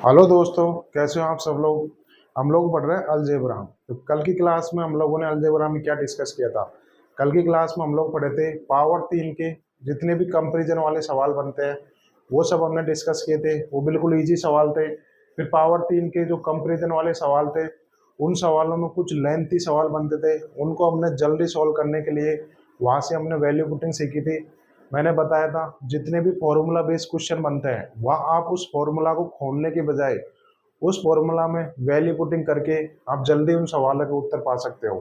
Hello दोस्तों, कैसे हो आप सब लोग। हम लोग पढ़ रहे हैं अलजेब्रा। तो कल की क्लास में हम लोगों ने अलजेब्रा में क्या डिस्कस किया था। कल की क्लास में हम लोग पढ़े थे पावर 3 के जितने भी कंपैरिजन वाले सवाल बनते हैं वो सब हमने डिस्कस किए थे। वो बिल्कुल इजी सवाल थे। फिर पावर 3 के जो कंपैरिजन वाले सवाल थे उन सवालों में कुछ लेंथी सवाल बनते थे, उनको हमने जल्दी सॉल्व करने के लिए वहाँ से हमने वैल्यू पुटिंग सीखी थी। मैंने बताया था जितने भी फॉर्मूला बेस्ड क्वेश्चन बनते हैं वहाँ आप उस फॉर्मूला को खोलने के बजाय उस फॉर्मूला में वैल्यू पुटिंग करके आप जल्दी उन सवालों के उत्तर पा सकते हो।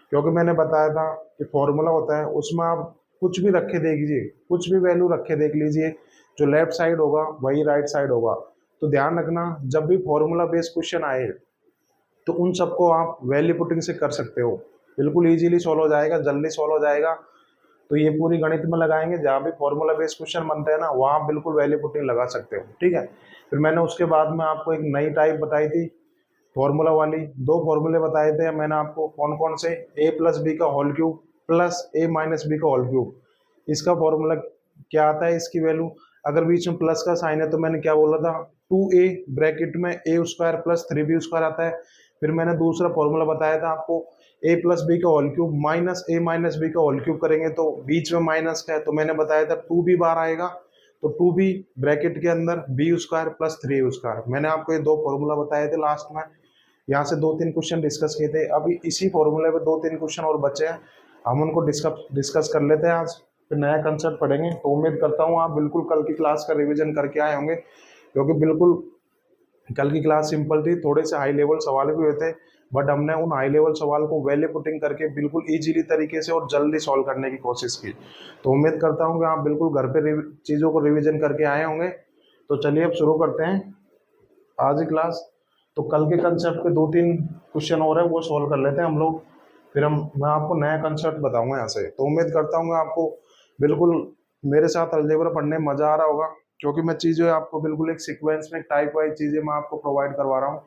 क्योंकि मैंने बताया था कि फॉर्मूला होता है उसमें आप कुछ भी रखे देख लीजिए, कुछ भी वैल्यू रखे देख लीजिए, जो लेफ्ट साइड होगा वही राइट साइड होगा। तो ध्यान रखना जब भी फॉर्मूला बेस्ड क्वेश्चन आए तो उन सबको आप वैल्यू पुटिंग से कर सकते हो। बिल्कुल इजीली सॉल्व हो जाएगा, जल्दी सॉल्व हो जाएगा। तो ये पूरी गणित में लगाएंगे, जहाँ भी फॉर्मूला बेस्ड क्वेश्चन बनते हैं ना वहाँ आप बिल्कुल वैल्यू पुटिंग लगा सकते हो। ठीक है। फिर मैंने उसके बाद में आपको एक नई टाइप बताई थी फॉर्मूला वाली। दो फॉर्मूले बताए थे मैंने आपको, कौन कौन से। ए प्लस बी का होल क्यूब प्लस ए माइनस बी का होल क्यूब। इसका फॉर्मूला क्या आता है, इसकी वैल्यू अगर बीच में प्लस का साइन है तो मैंने क्या बोला था, 2a ब्रैकेट में ए स्क्वायर प्लस 3b स्क्वायर आता है। फिर मैंने दूसरा फॉर्मूला बताया था आपको, ए प्लस बी का होल क्यूब माइनस ए माइनस बी का होल क्यूब करेंगे तो बीच में माइनस का है तो मैंने बताया था 2b बार आएगा। तो 2b ब्रैकेट के अंदर बी स्क्वायर प्लस 3 स्क्वायर। मैंने आपको ये दो फॉर्मूला बताए थे लास्ट में। यहाँ से दो तीन क्वेश्चन डिस्कस किए थे। अभी इसी फॉर्मूले पे दो तीन क्वेश्चन और बचे हैं, हम उनको डिस्कस कर लेते हैं आज। फिर नया कंसेप्ट पढ़ेंगे। तो उम्मीद करता हूँ आप बिल्कुल कल की क्लास का रिवीजन करके आए होंगे, क्योंकि बिल्कुल कल की क्लास सिंपल थी। थोड़े से हाई लेवल सवाल भी हुए थे, बट हमने उन हाई लेवल सवाल को वैल्यू पुटिंग करके बिल्कुल इजीली तरीके से और जल्दी सॉल्व करने की कोशिश की। तो उम्मीद करता हूँ कि आप बिल्कुल घर पे चीज़ों को रिवीजन करके आए होंगे। तो चलिए अब शुरू करते हैं आज की क्लास। तो कल के कंसेप्ट के दो तीन क्वेश्चन और है वो सॉल्व कर लेते हैं हम लोग। फिर मैं आपको नया कंसेप्ट बताऊंगा यहाँ से। तो उम्मीद करता हूँ कि आपको बिल्कुल मेरे साथ अलजेब्रा पढ़ने में मजा आ रहा होगा, क्योंकि मैं चीज़ें आपको बिल्कुल एक सीक्वेंस में टाइप वाइज चीज़ें मैं आपको प्रोवाइड करवा रहा हूँ।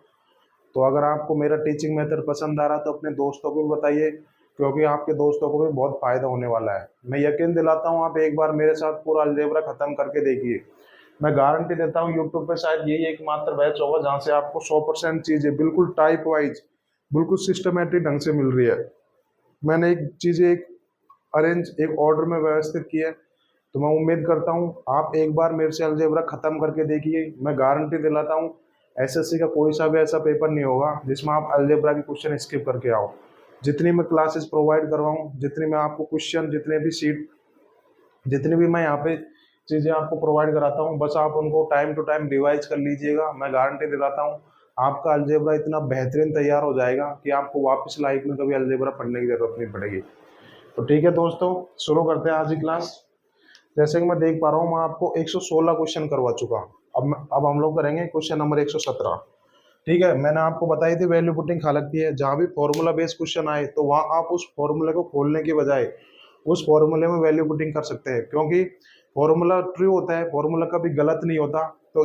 तो अगर आपको मेरा टीचिंग मेथड पसंद आ रहा है तो अपने दोस्तों को भी बताइए, क्योंकि आपके दोस्तों को भी बहुत फायदा होने वाला है। मैं यकीन दिलाता हूँ आप एक बार मेरे साथ पूरा अलजेब्रा खत्म करके देखिए। मैं गारंटी देता हूँ यूट्यूब पे शायद यही एकमात्र बैच होगा जहाँ से आपको 100% चीज़ें बिल्कुल टाइप वाइज बिल्कुल सिस्टमेटिक ढंग से मिल रही है। मैंने एक चीज़ें एक अरेंज एक ऑर्डर में व्यवस्थित की है। तो मैं उम्मीद करता हूँ आप एक बार मेरे से अलजेब्रा खत्म करके देखिए। मैं गारंटी दिलाता हूँ एसएससी का कोई सा भी ऐसा पेपर नहीं होगा जिसमें आप अलजेब्रा के क्वेश्चन स्किप करके आओ। जितनी मैं क्लासेस प्रोवाइड करवाऊँ, जितनी मैं आपको क्वेश्चन, जितने भी सीट, जितनी भी मैं यहाँ पे चीज़ें आपको प्रोवाइड कराता हूँ, बस आप उनको टाइम टू टाइम रिवाइज कर लीजिएगा। मैं गारंटी दिलाता हूँ आपका अलजेब्रा इतना बेहतरीन तैयार हो जाएगा कि आपको वापस लाइफ में कभी अलजेब्रा पढ़ने की जरूरत नहीं पड़ेगी। तो ठीक है दोस्तों, शुरू करते हैं आज की क्लास। जैसे कि मैं देख पा रहा हूँ मैं आपको 116 क्वेश्चन करवा चुका। अब हम लोग करेंगे क्वेश्चन नंबर 117। ठीक है। मैंने आपको बताई थी वैल्यू पुटिंग खा लगती है, जहाँ भी फॉर्मूला बेस्ड क्वेश्चन आए तो वहाँ आप उस फॉर्मूले को खोलने के बजाय उस फॉर्मूले में वैल्यू पुटिंग कर सकते हैं, क्योंकि फॉर्मूला ट्रू होता है, फॉर्मूला कभी गलत नहीं होता। तो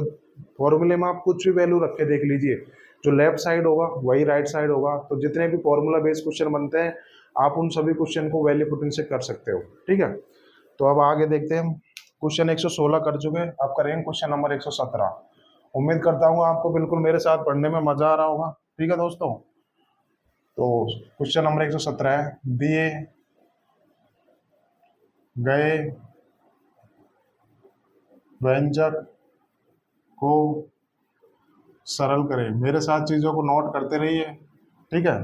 फॉर्मूले में आप कुछ भी वैल्यू रख के देख लीजिए, जो लेफ्ट साइड होगा वही राइट साइड होगा। तो जितने भी फॉर्मूला बेस्ड क्वेश्चन बनते हैं आप उन सभी क्वेश्चन को वैल्यू पुटिंग से कर सकते हो। ठीक है। तो अब आगे देखते हैं। क्वेश्चन 116 कर चुके, अब करेंगे क्वेश्चन नंबर 117। उम्मीद करता हूँ आपको बिल्कुल मेरे साथ पढ़ने में मजा आ रहा होगा। ठीक है दोस्तों। तो क्वेश्चन नंबर 117 है, दिए गए व्यंजक को सरल करें। मेरे साथ चीजों को नोट करते रहिए। ठीक है।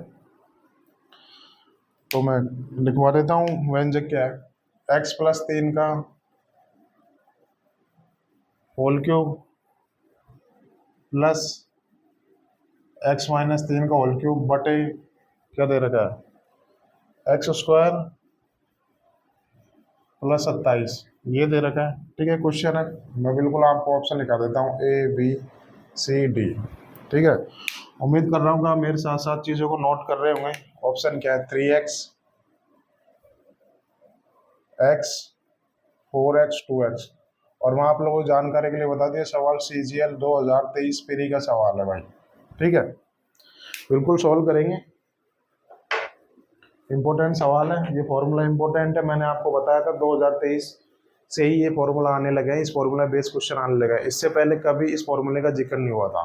तो मैं लिखवा देता हूँ व्यंजक क्या है। x प्लस 3 का whole cube plus x minus 3 का होल क्यूब बटे क्या दे रखा है, एक्स स्क्वायर प्लस 27 ये दे रखा है। ठीक है। क्वेश्चन है, मैं बिल्कुल आपको ऑप्शन लिखा देता हूँ ABCD। ठीक है। उम्मीद कर रहा हूँ कि आप मेरे साथ साथ चीज़ों को नोट कर रहे होंगे। ऑप्शन क्या है, 3x, x, 4x, 2x। और मैं आप लोगों को जानकारी के लिए बता दिया सवाल CGL 2023 पीरी का सवाल है भाई। ठीक है। बिल्कुल सॉल्व करेंगे, इंपॉर्टेंट सवाल है ये, फॉर्मूला इंपॉर्टेंट है। मैंने आपको बताया था 2023 से ही ये फॉर्मूला आने लगा है, इस फॉर्मूला बेस्ड क्वेश्चन आने लगा है। इससे पहले कभी इस फॉर्मूले का जिक्र नहीं हुआ था।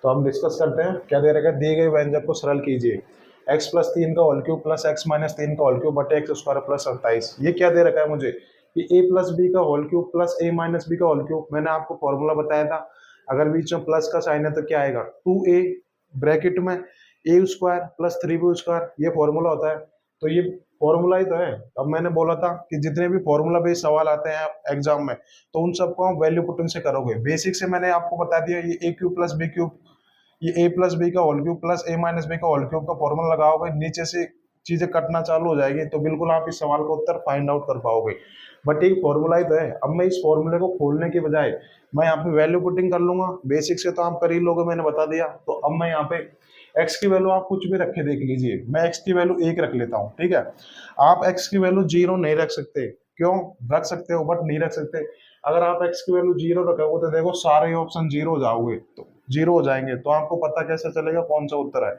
तो हम डिस्कस करते हैं। क्या दे रखा है, दिए गए व्यंजक को सरल कीजिए। x प्लस 3 का whole cube plus x minus 3 का होल क्यूब बटे एक्स स्क्वायर प्लस 27। ये क्या दे रखा है मुझे कि a प्लस बी का whole cube plus a minus B का होल क्यूब। मैंने आपको फॉर्मूला बताया था, अगर बीच में प्लस का साइन है तो क्या आएगा 2a ब्रैकेट में a square plus 3b square, ये फॉर्मूला होता है। तो ये फॉर्मूला ही तो है। अब मैंने बोला था कि जितने भी फॉर्मूला बेस्ड सवाल आते हैं एग्जाम में, तो उन सबको हम वैल्यू पुटिंग से करोगे। बेसिक से मैंने आपको बता दिया, ये a cube plus B cube, ये a प्लस बी का whole cube plus a minus B का होल क्यूब का फॉर्मूला लगाओगे, नीचे से चीजें कटना चालू हो जाएगी, तो बिल्कुल आप इस सवाल का उत्तर फाइंड आउट कर पाओगे। बट एक फॉर्मूला ही तो है। अब मैं इस फॉर्मूले को खोलने के बजाय मैं यहाँ पे वैल्यू पुटिंग कर लूंगा। बेसिक से तो आप कर ही लोगे, मैंने बता दिया। तो अब मैं यहाँ पे x की वैल्यू आप कुछ भी रखे देख लीजिए। मैं x की वैल्यू 1 रख लेता हूँ, ठीक है। आप x की वैल्यू 0 नहीं रख सकते। क्यों? रख सकते हो बट नहीं रख सकते। अगर आप x की वैल्यू 0 रखोगे तो देखो सारे ऑप्शन 0 हो जाओगे, तो 0 हो जाएंगे, तो आपको पता कैसे चलेगा कौन सा उत्तर है।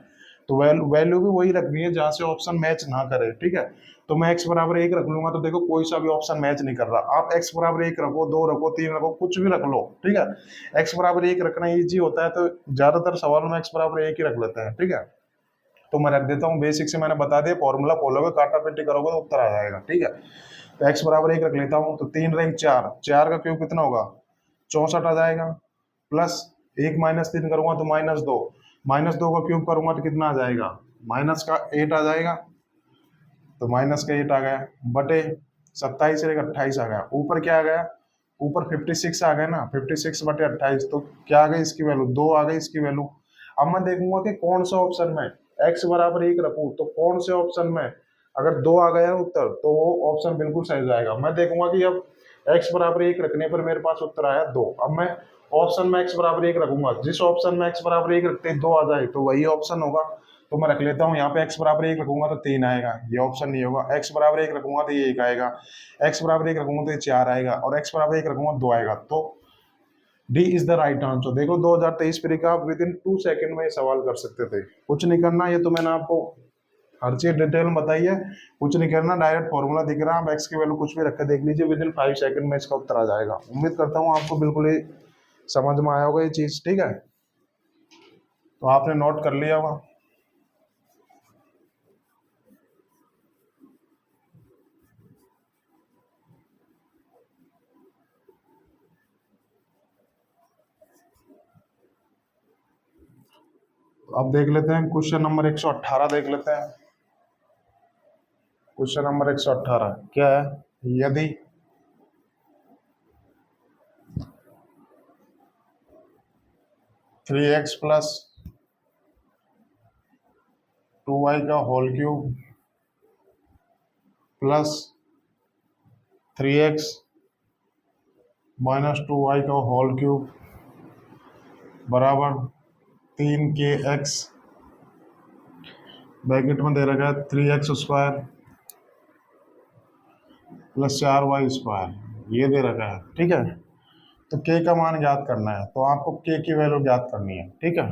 तो वैल्यू भी वही रखनी है जहां से ऑप्शन मैच ना करे, ठीक है। तो मैं x बराबर 1 रख लूंगा, तो देखो कोई सा भी ऑप्शन मैच नहीं कर रहा। आप x बराबर 1 रखो, 2 रखो, 3 रखो, कुछ भी रख लो, ठीक है। x बराबर 1 रखना इजी होता है, तो ज्यादातर सवालों में x बराबर 1 ही रख लेते हैं, ठीक है। तो मैं रख देता हूँ। बेसिक से मैंने बता दिया, फॉर्मूला खोलोगे, काटा पेटी करोगे तो उत्तर आ जाएगा, ठीक है। तो x बराबर 1 रख लेता हूँ। तो 3 रंग 4, 4 का क्यूब कितना होगा 64 आ जाएगा। प्लस 1 माइनस 3 करूंगा तो -2, -2 का क्यूब करूंगा तो कितना आ जाएगा माइनस का 8 आ जाएगा। तो माइनस का 8 आ गया बटे 27 से 28 आ गया। ऊपर क्या आ गया, ऊपर 56 आ गया ना, 56 बटे 28। तो क्या आ गई इसकी वैल्यू 2 आ गई इसकी वैल्यू। अब मैं देखूंगा कि कौन सा ऑप्शन में x बराबर 1 रखूं, तो कौन से ऑप्शन में अगर 2 आ गया उत्तर तो वो ऑप्शन बिल्कुल सही जाएगा। मैं देखूंगा कि अब x बराबर 1 रखने पर मेरे पास उत्तर आया 2। अब मैं ऑप्शन में x बराबर 1 रखूंगा, जिस ऑप्शन में x बराबर 1 रखते 2 आ जाए तो वही ऑप्शन होगा। तो मैं रख लेता हूँ यहाँ पे x बराबर 1 रखूंगा तो 3 आएगा, ये ऑप्शन नहीं होगा। x बराबर 1 रखूंगा तो ये 1 आएगा, x बराबर 1 रखूंगा तो ये 4 आएगा, और x बराबर 1 रखूंगा 2 आएगा। तो D is the right answer. देखो 2023 फ्री का आप विद इन 2 सेकंड में ये सवाल कर सकते थे, कुछ नहीं करना। ये तो मैंने आपको हर चीज डिटेल में बताई है, कुछ नहीं करना। डायरेक्ट फॉर्मूला दिख रहा है, आप एक्स की वैल्यू कुछ भी रख के देख लीजिए, विद इन 5 सेकंड में इसका उत्तर आ जाएगा। उम्मीद करता हूँ आपको बिल्कुल ही समझ में आया होगा ये चीज, ठीक है। तो आपने नोट कर लिया होगा। अब देख लेते हैं क्वेश्चन नंबर 118 देख लेते हैं। क्वेश्चन नंबर 118 क्या है, यदि थ्री एक्स प्लस 2y का whole cube plus 3x minus 2y का होल क्यूब बराबर 3kx ब्रैकेट में दे रखा है 3x square plus 4y square, ये दे रखा है, ठीक है। तो k का मान ज्ञात करना है, तो आपको k की वैल्यू ज्ञात करनी है, ठीक है।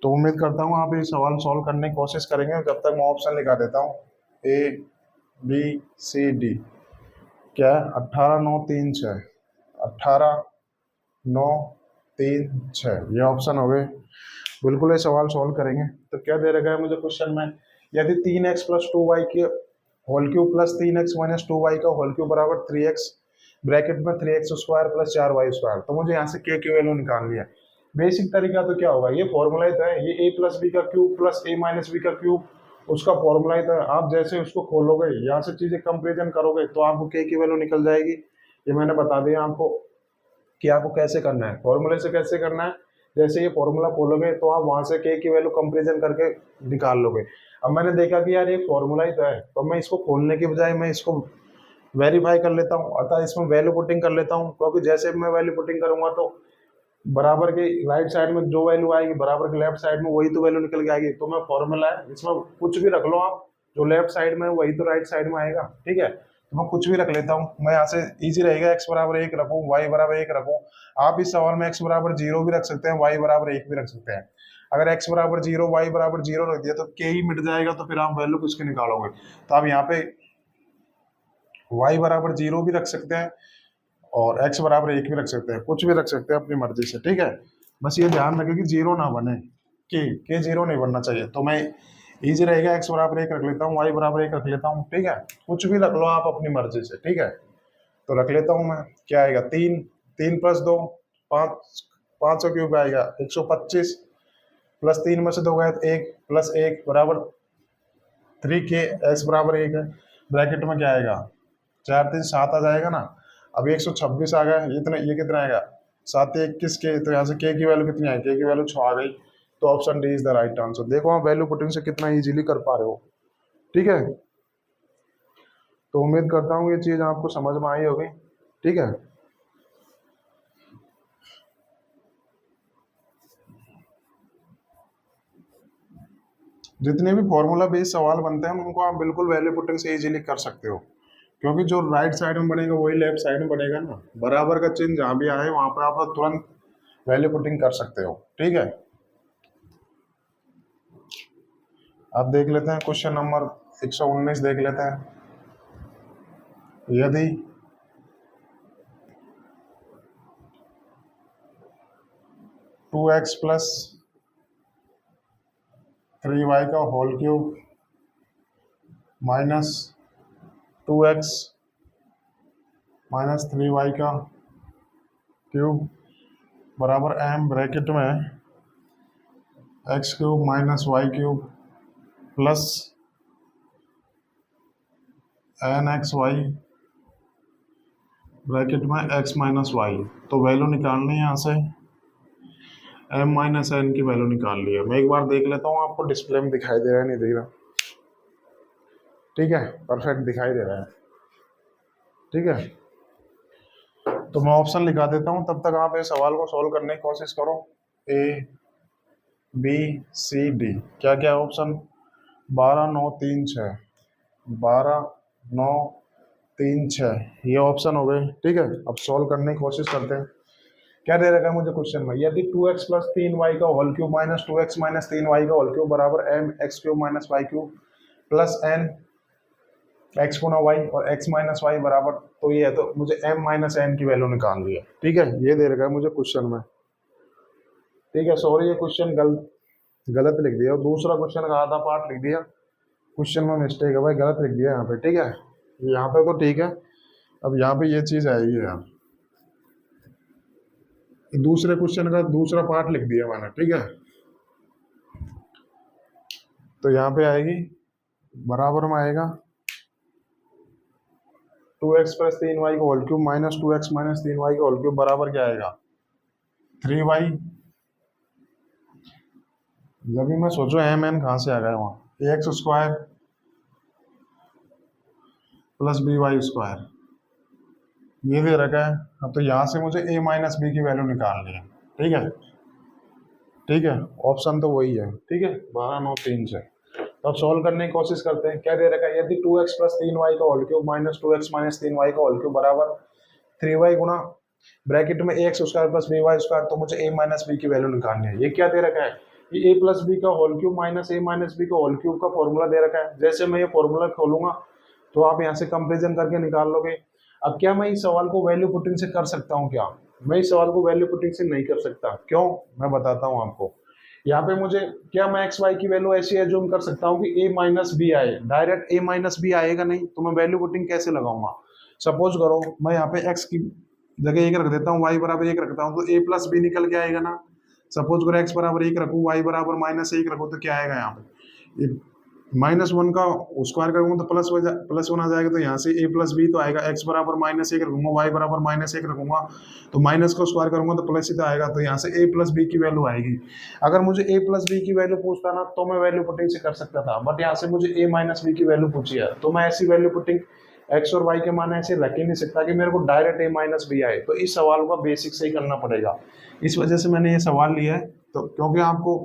तो उम्मीद करता हूँ आप ये सवाल सॉल्व करने की कोशिश करेंगे। जब तक मैं ऑप्शन लिखा देता हूँ, A B C D। क्या है 18 9 3 6, 18 9 3 6, ये ऑप्शन हो गए। बिल्कुल ये सवाल सॉल्व करेंगे। तो क्या दे रखा है मुझे क्वेश्चन में, यदि 3x प्लस 2y की whole cube plus 3x minus 2y का होल क्यूब बराबर 3x ब्रैकेट में 3x square plus 4y square. तो मुझे यहाँ से k की वैल्यू निकालनी है। बेसिक तरीका तो क्या होगा, ये फॉर्मूला ही तो है, ये a प्लस बी का cube plus a minus B का क्यूब, उसका फॉर्मूला ही तो है। आप जैसे उसको खोलोगे, यहाँ से चीजें कंपेरिजन करोगे, तो आपको k की वैल्यू निकल जाएगी। ये मैंने बता दिया आपको कि आपको कैसे करना है, फॉर्मूले से कैसे करना है। जैसे ये फॉर्मूला खोलोगे तो आप वहां से k की वैल्यू कंपेरिजन करके निकाल लोगे। अब मैंने देखा कि यार ये फॉर्मूला ही तो है, तो मैं इसको खोलने के बजाय मैं इसको वेरीफाई कर लेता हूँ, अर्थात इसमें वैल्यू पुटिंग कर लेता हूँ। क्योंकि जैसे मैं वैल्यू पुटिंग करूंगा तो बराबर के राइट साइड में जो वैल्यू आएगी, बराबर के लेफ्ट साइड में वही तो वैल्यू निकल के आएगी। तो मैं फॉर्मूला है, इसमें कुछ भी रख लो आप, जो लेफ्ट साइड में वही तो राइट साइड में आएगा, ठीक है। तो मैं कुछ भी रख लेता हूँ। मैं यहाँ से इजी रहेगा, x बराबर 1 रखूँ, y बराबर 1 रखूँ। आप इस सवाल में x बराबर 0 भी रख सकते हैं, y बराबर 1 भी रख सकते हैं। अगर x बराबर 0 y बराबर 0 रख दिया तो k ही मिट जाएगा, तो फिर आप वैल्यू किसकी निकालोगे। तो आप यहाँ पे वाई बराबर 0 भी रख सकते हैं और एक्स बराबर 1 भी रख सकते हैं, कुछ भी रख सकते हैं अपनी मर्जी से, ठीक है। बस ये ध्यान रखें कि 0 ना बने, कि 0 नहीं बनना चाहिए। तो मैं इजी रहेगा, एक्स बराबर 1 रख लेता हूँ, वाई बराबर 1 रख लेता हूँ, ठीक है। कुछ भी रख लो आप अपनी मर्जी से, ठीक है। तो रख लेता हूँ मैं, क्या आएगा 3, 3 प्लस 2 5, 500 क्यूब आएगा 125, प्लस 3 में से 2 गए तो 1, प्लस 1 बराबर 3 के, एक्स बराबर 1 है। ब्रैकेट में क्या आएगा 4 3 7 आ जाएगा ना। अब 126 आ गया, इतना ये कितना आएगा 7 21 के, तो यहाँ से के की वैल्यू कितनी आई, के की वैल्यू 6 आ गई। तो option D is the right answer. देखो आप वैल्यू पुटिंग से कितना इजीली कर पा रहे हो, ठीक है। तो उम्मीद करता हूँ ये चीज आपको समझ में आई होगी, ठीक है। जितने भी फॉर्मूला बेस्ड सवाल बनते हैं उनको आप बिल्कुल वैल्यू पुटिंग से इजीली कर सकते हो, क्योंकि जो राइट साइड में बनेगा वही लेफ्ट साइड में बनेगा ना। बराबर का चिन्ह जहां भी आए वहां पर आप तुरंत वैल्यू पुटिंग कर सकते हो, ठीक है। अब देख लेते हैं क्वेश्चन नंबर 119 देख लेते हैं। यदि 2x प्लस 3y का whole cube minus 2x minus 3y का क्यूब बराबर m ब्रैकेट में x cube minus y cube plus nxy bracket में x माइनस वाई। तो वैल्यू निकालनी है यहाँ से, m माइनस एन की वैल्यू निकाल ली है। मैं एक बार देख लेता हूँ आपको डिस्प्ले में दिखाई दे रहा है नहीं दिख रहा, ठीक है। परफेक्ट दिखाई दे रहा है, ठीक है। तो मैं ऑप्शन लिखा देता हूँ, तब तक आप इस सवाल को सॉल्व करने की कोशिश करो। ए बी सी डी, क्या क्या ऑप्शन, 12 9 3 6, 12 9 3 6, ये ऑप्शन हो गए, ठीक है। अब सॉल्व करने की कोशिश करते हैं। क्या दे रखा है मुझे क्वेश्चन में, यदि 2x प्लस 3y का whole cube minus 2x minus 3y का होल क्यूब बराबर m x cube minus y cube plus n x गुना y और x माइनस वाई बराबर, तो ये है, तो मुझे m माइनस n की वैल्यू निकालनी है, ठीक है। ये दे रखा है मुझे क्वेश्चन में, ठीक है। सॉरी ये क्वेश्चन गलत लिख दिया, और दूसरा क्वेश्चन का आधा पार्ट लिख दिया, क्वेश्चन में मिस्टेक है भाई, गलत लिख दिया यहाँ पे, ठीक है। यहाँ पे तो ठीक है, अब यहाँ पे ये चीज आएगी यार, दूसरे क्वेश्चन का दूसरा पार्ट लिख दिया मैंने, ठीक है। तो यहाँ पे आएगी, बराबर में आएगा 2x प्लस 3y का whole cube minus 2x minus 3y का होल क्यूब बराबर क्या आएगा 3y। जब भी मैं सोचो एम एन कहाँ से आ गया वहाँ, a x square plus b y square, ये दे रखा है। अब तो यहाँ से मुझे a माइनस बी की वैल्यू निकालनी है, ठीक है, ठीक है। ऑप्शन तो वही है, ठीक है, 12 9 3 से। तो अब सॉल्व करने की कोशिश करते हैं। क्या दे रखा है, यदि 2x प्लस 3y का whole cube minus 2x minus 3y का होल क्यूब बराबर 3y गुना ब्रैकेट में ax square plus by square, तो मुझे a माइनस बी की वैल्यू निकालनी है। ये क्या दे रखा है, ये a प्लस बी का whole cube minus a minus B का होल क्यूब का फॉर्मूला दे रखा है। जैसे मैं ये फॉर्मूला खोलूंगा तो आप यहाँ से कंपेरिजन करके निकाल लोगे। अब क्या मैं इस सवाल को वैल्यू पुटिंग से कर सकता हूँ, क्या मैं इस सवाल को वैल्यू पुटिंग से नहीं कर सकता, क्यों, मैं बताता हूँ आपको। यहाँ पे मुझे क्या, मैं एक्स वाई की वैल्यू ऐसी एज्यूम कर सकता हूँ कि a माइनस बी आए, डायरेक्ट a माइनस बी आएगा नहीं, तो मैं वैल्यू पुटिंग कैसे लगाऊंगा। सपोज करो मैं यहाँ पे x की जगह 1 रख देता हूँ, y बराबर 1 रखता हूँ, तो a प्लस बी निकल के आएगा ना। सपोज करो x बराबर 1 रखूँ, y बराबर माइनस 1 रखूँ, तो क्या आएगा यहाँ पे, -1 का स्क्वायर करूंगा तो +1 आ जाएगा, तो यहाँ से a प्लस बी तो आएगा। x बराबर -1 रखूंगा, y बराबर -1 रखूंगा, तो माइनस को स्क्वायर करूंगा तो प्लस ही तो आएगा, तो यहाँ से a प्लस बी की वैल्यू आएगी। अगर मुझे a प्लस बी की वैल्यू पूछता ना तो मैं वैल्यू पुटिंग से कर सकता था, बट यहाँ से मुझे a माइनस बी की वैल्यू पूछी है, तो मैं ऐसी वैल्यू पुटिंग x और y के मान ऐसे रख ही नहीं सकता कि मेरे को डायरेक्ट a माइनस बी आए। तो इस सवाल को बेसिक से ही करना पड़ेगा, इस वजह से मैंने ये सवाल लिया है। तो क्योंकि आपको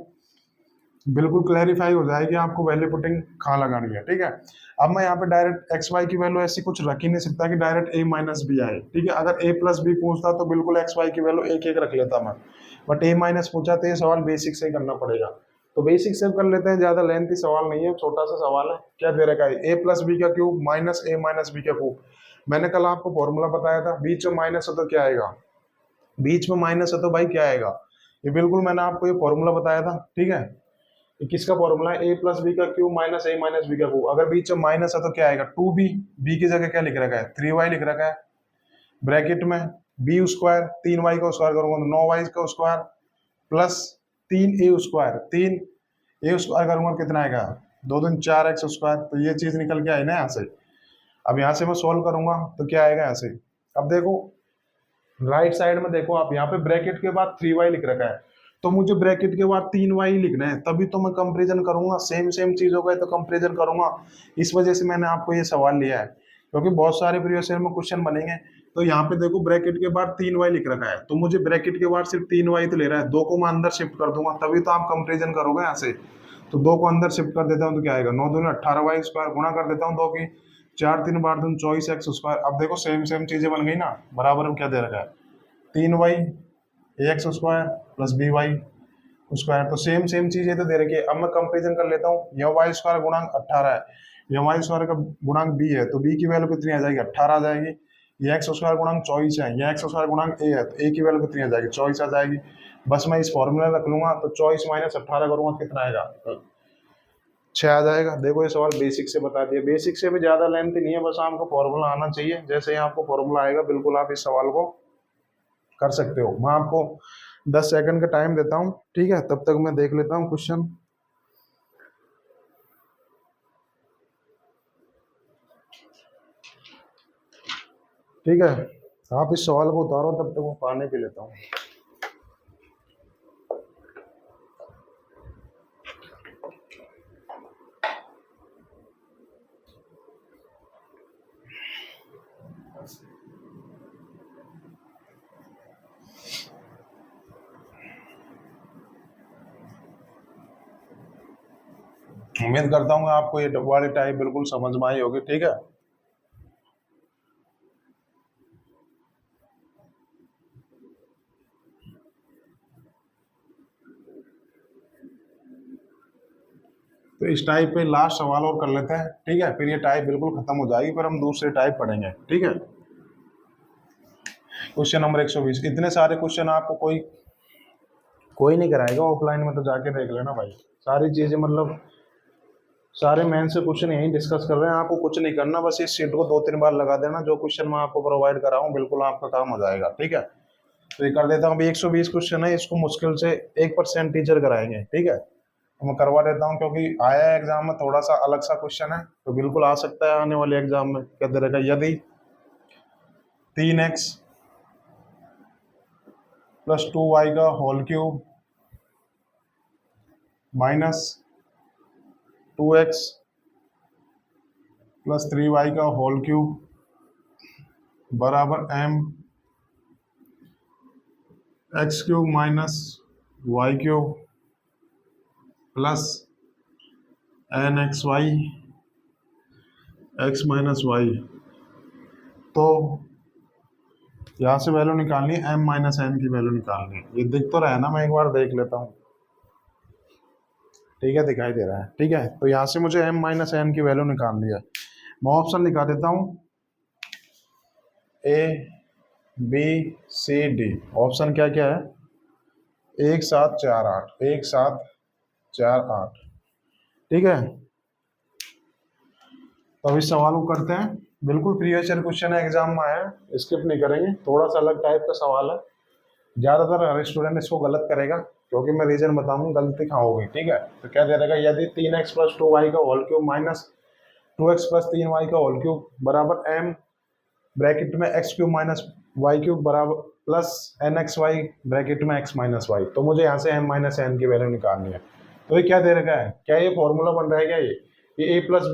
बिल्कुल क्लैरिफाई हो जाएगी आपको वैल्यू पुटिंग कहाँ लगानी है, ठीक है। अब मैं यहाँ पे डायरेक्ट एक्स वाई की वैल्यू ऐसी कुछ रख ही नहीं सकता कि डायरेक्ट a माइनस बी आए, ठीक है। अगर a प्लस बी पूछता तो बिल्कुल एक्स वाई की वैल्यू एक एक रख लेता मैं, बट a माइनस पूछा तो ये सवाल बेसिक से ही करना पड़ेगा। तो बेसिक से कर लेते हैं, ज्यादा लेंथी सवाल नहीं है, छोटा सा सवाल है। क्या दे रखा है, a प्लस बी का cube minus a minus B का क्यूब, मैंने कल आपको फॉर्मूला बताया था, बीच में माइनस है तो क्या आएगा, बीच में माइनस है तो भाई क्या आएगा, ये बिल्कुल मैंने आपको ये फॉर्मूला बताया था, ठीक है। ये किसका फॉर्मूला है, ए प्लस बी का क्यूब माइनस ए माइनस बी का क्यूब। अगर बीच में माइनस है तो क्या आएगा, 2b, बी की जगह क्या लिख रखा है, 3y लिख रखा है, ब्रैकेट में बी स्क्वायर, 3y का स्क्वायर करूंगा तो 9y का square plus 3a square, 3a square करूंगा कितना आएगा, 2 दूनी 4x स्क्वायर। तो ये चीज निकल के आई ना यहाँ से। अब यहाँ से मैं सोल्व करूंगा तो क्या आएगा यहाँ से। अब देखो राइट साइड में देखो आप, यहाँ पे ब्रैकेट के बाद 3y लिख रखा है, तो मुझे ब्रैकेट के बाद 3y लिखना है, तभी तो मैं कंपेरिजन करूंगा, सेम सेम चीज हो गए तो कंपेरिजन करूंगा। इस वजह से मैंने आपको ये सवाल लिया है, क्योंकि बहुत सारे प्रीवियस ईयर में क्वेश्चन बनेंगे। तो यहाँ पे देखो ब्रैकेट के बाद 3y लिख रखा है, तो मुझे ब्रैकेट के बाद सिर्फ 3y तो ले रहा है, 2 को मैं अंदर शिफ्ट कर दूंगा, तभी तो आप कंपेरिजन करोगे यहाँ से। तो 2 को अंदर शिफ्ट कर देता हूँ तो क्या आएगा, 9 दूनी 18y स्क्वायर, गुणा कर देता हूँ 2 की 4 3 बार 24x स्क्वायर। अब देखो सेम सेम चीजें बन गई ना, बराबर में क्या दे रखा है, 3y x square plus b y square, तो सेम सेम चीजें तो दे रखी है। अब मैं कंपेरिजन कर लेता हूँ, यह वाई स्क्वायर गुणांक 18 है, यह वाई स्क्वायर का गुणांक बी है, तो बी की वैल्यू कितनी आ जाएगी, 18 आ जाएगी। ये एक्स स्क्वायर गुणांक 24 है, यह एक्स स्क्वायर गुणांक ए है, तो ए की वैल्यू कितनी आ जाएगी, 24 आ जाएगी। बस मैं इस फॉर्मूला रख लूंगा, तो 24 माइनस 18 करूंगा कितना आएगा, 6 आ जाएगा। देखो ये सवाल बेसिक से बता दिया, बेसिक से भी ज्यादा लेंथ नहीं है, बस आपको फॉर्मूला आना चाहिए। जैसे ही आपको फॉर्मूला आएगा बिल्कुल आप इस सवाल को कर सकते हो। मैं आपको 10 सेकंड का टाइम देता हूँ, ठीक है, तब तक मैं देख लेता हूँ क्वेश्चन। ठीक है, आप इस सवाल को उतारो, तब तक मैं पानी पी लेता हूँ। उम्मीद करता हूँ आपको ये वाली टाइप बिल्कुल समझ में आई होगी, ठीक है। तो इस टाइप पे लास्ट सवाल और कर लेते हैं, ठीक है, फिर ये टाइप बिल्कुल खत्म हो जाएगी, फिर हम दूसरे टाइप पढ़ेंगे, ठीक है। Question number 120। इतने सारे क्वेश्चन आपको कोई नहीं कराएगा, ऑफलाइन में तो जाके देख लेना भाई, सारी चीजें मतलब सारे मेन से क्वेश्चन यही डिस्कस कर रहे हैं। आपको कुछ नहीं करना, बस इस शीट को 2-3 बार लगा देना, जो क्वेश्चन मैं आपको प्रोवाइड कर रहा हूँ बिल्कुल आपका काम हो जाएगा, ठीक है। तो ये कर देता हूँ। अभी 120 क्वेश्चन है, इसको मुश्किल से 1% टीचर कराएंगे, ठीक है। तो मैं करवा देता हूँ, क्योंकि आया एग्जाम में थोड़ा सा अलग सा क्वेश्चन है, तो बिल्कुल आ सकता है आने वाले एग्जाम में। क्या दे रखा, यदि 3x प्लस 2y का whole cube minus 2x plus 3y का होल क्यूब बराबर m x cube minus y cube plus n x y x minus y, तो यहाँ से वैल्यू निकालनी है, m माइनस एन की वैल्यू निकालनी है। ये दिख तो रहा है ना, मैं एक बार देख लेता हूँ, ठीक है, दिखाई दे रहा है, ठीक है। तो यहाँ से मुझे m माइनस एन की वैल्यू निकालनी है। मैं ऑप्शन निकाल देता हूँ, A B C D. Option क्या क्या है, 1 7 4 8, 1 7 4 8, ठीक है। तो अभी सवाल को करते हैं, बिल्कुल प्रीवियस ईयर क्वेश्चन है, एग्जाम में आया है, स्किप नहीं करेंगे, थोड़ा सा अलग टाइप का सवाल है। ज्यादातर हर स्टूडेंट इसको गलत करेगा, क्योंकि मैं रीजन बताऊंगा गलती कहाँ होगी, ठीक है। तो क्या दे रहेगा, यदि 3x प्लस 2y का whole cube minus 2x plus 3y का होल क्यूब बराबर m ब्रैकेट में x cube minus y cube बराबर plus n x y bracket में x माइनस वाई, तो मुझे यहाँ से m माइनस एन की वैल्यू निकालनी है। तो ये क्या दे रखा है, क्या ये फॉर्मूला बन रहा है, क्या ये a प्लस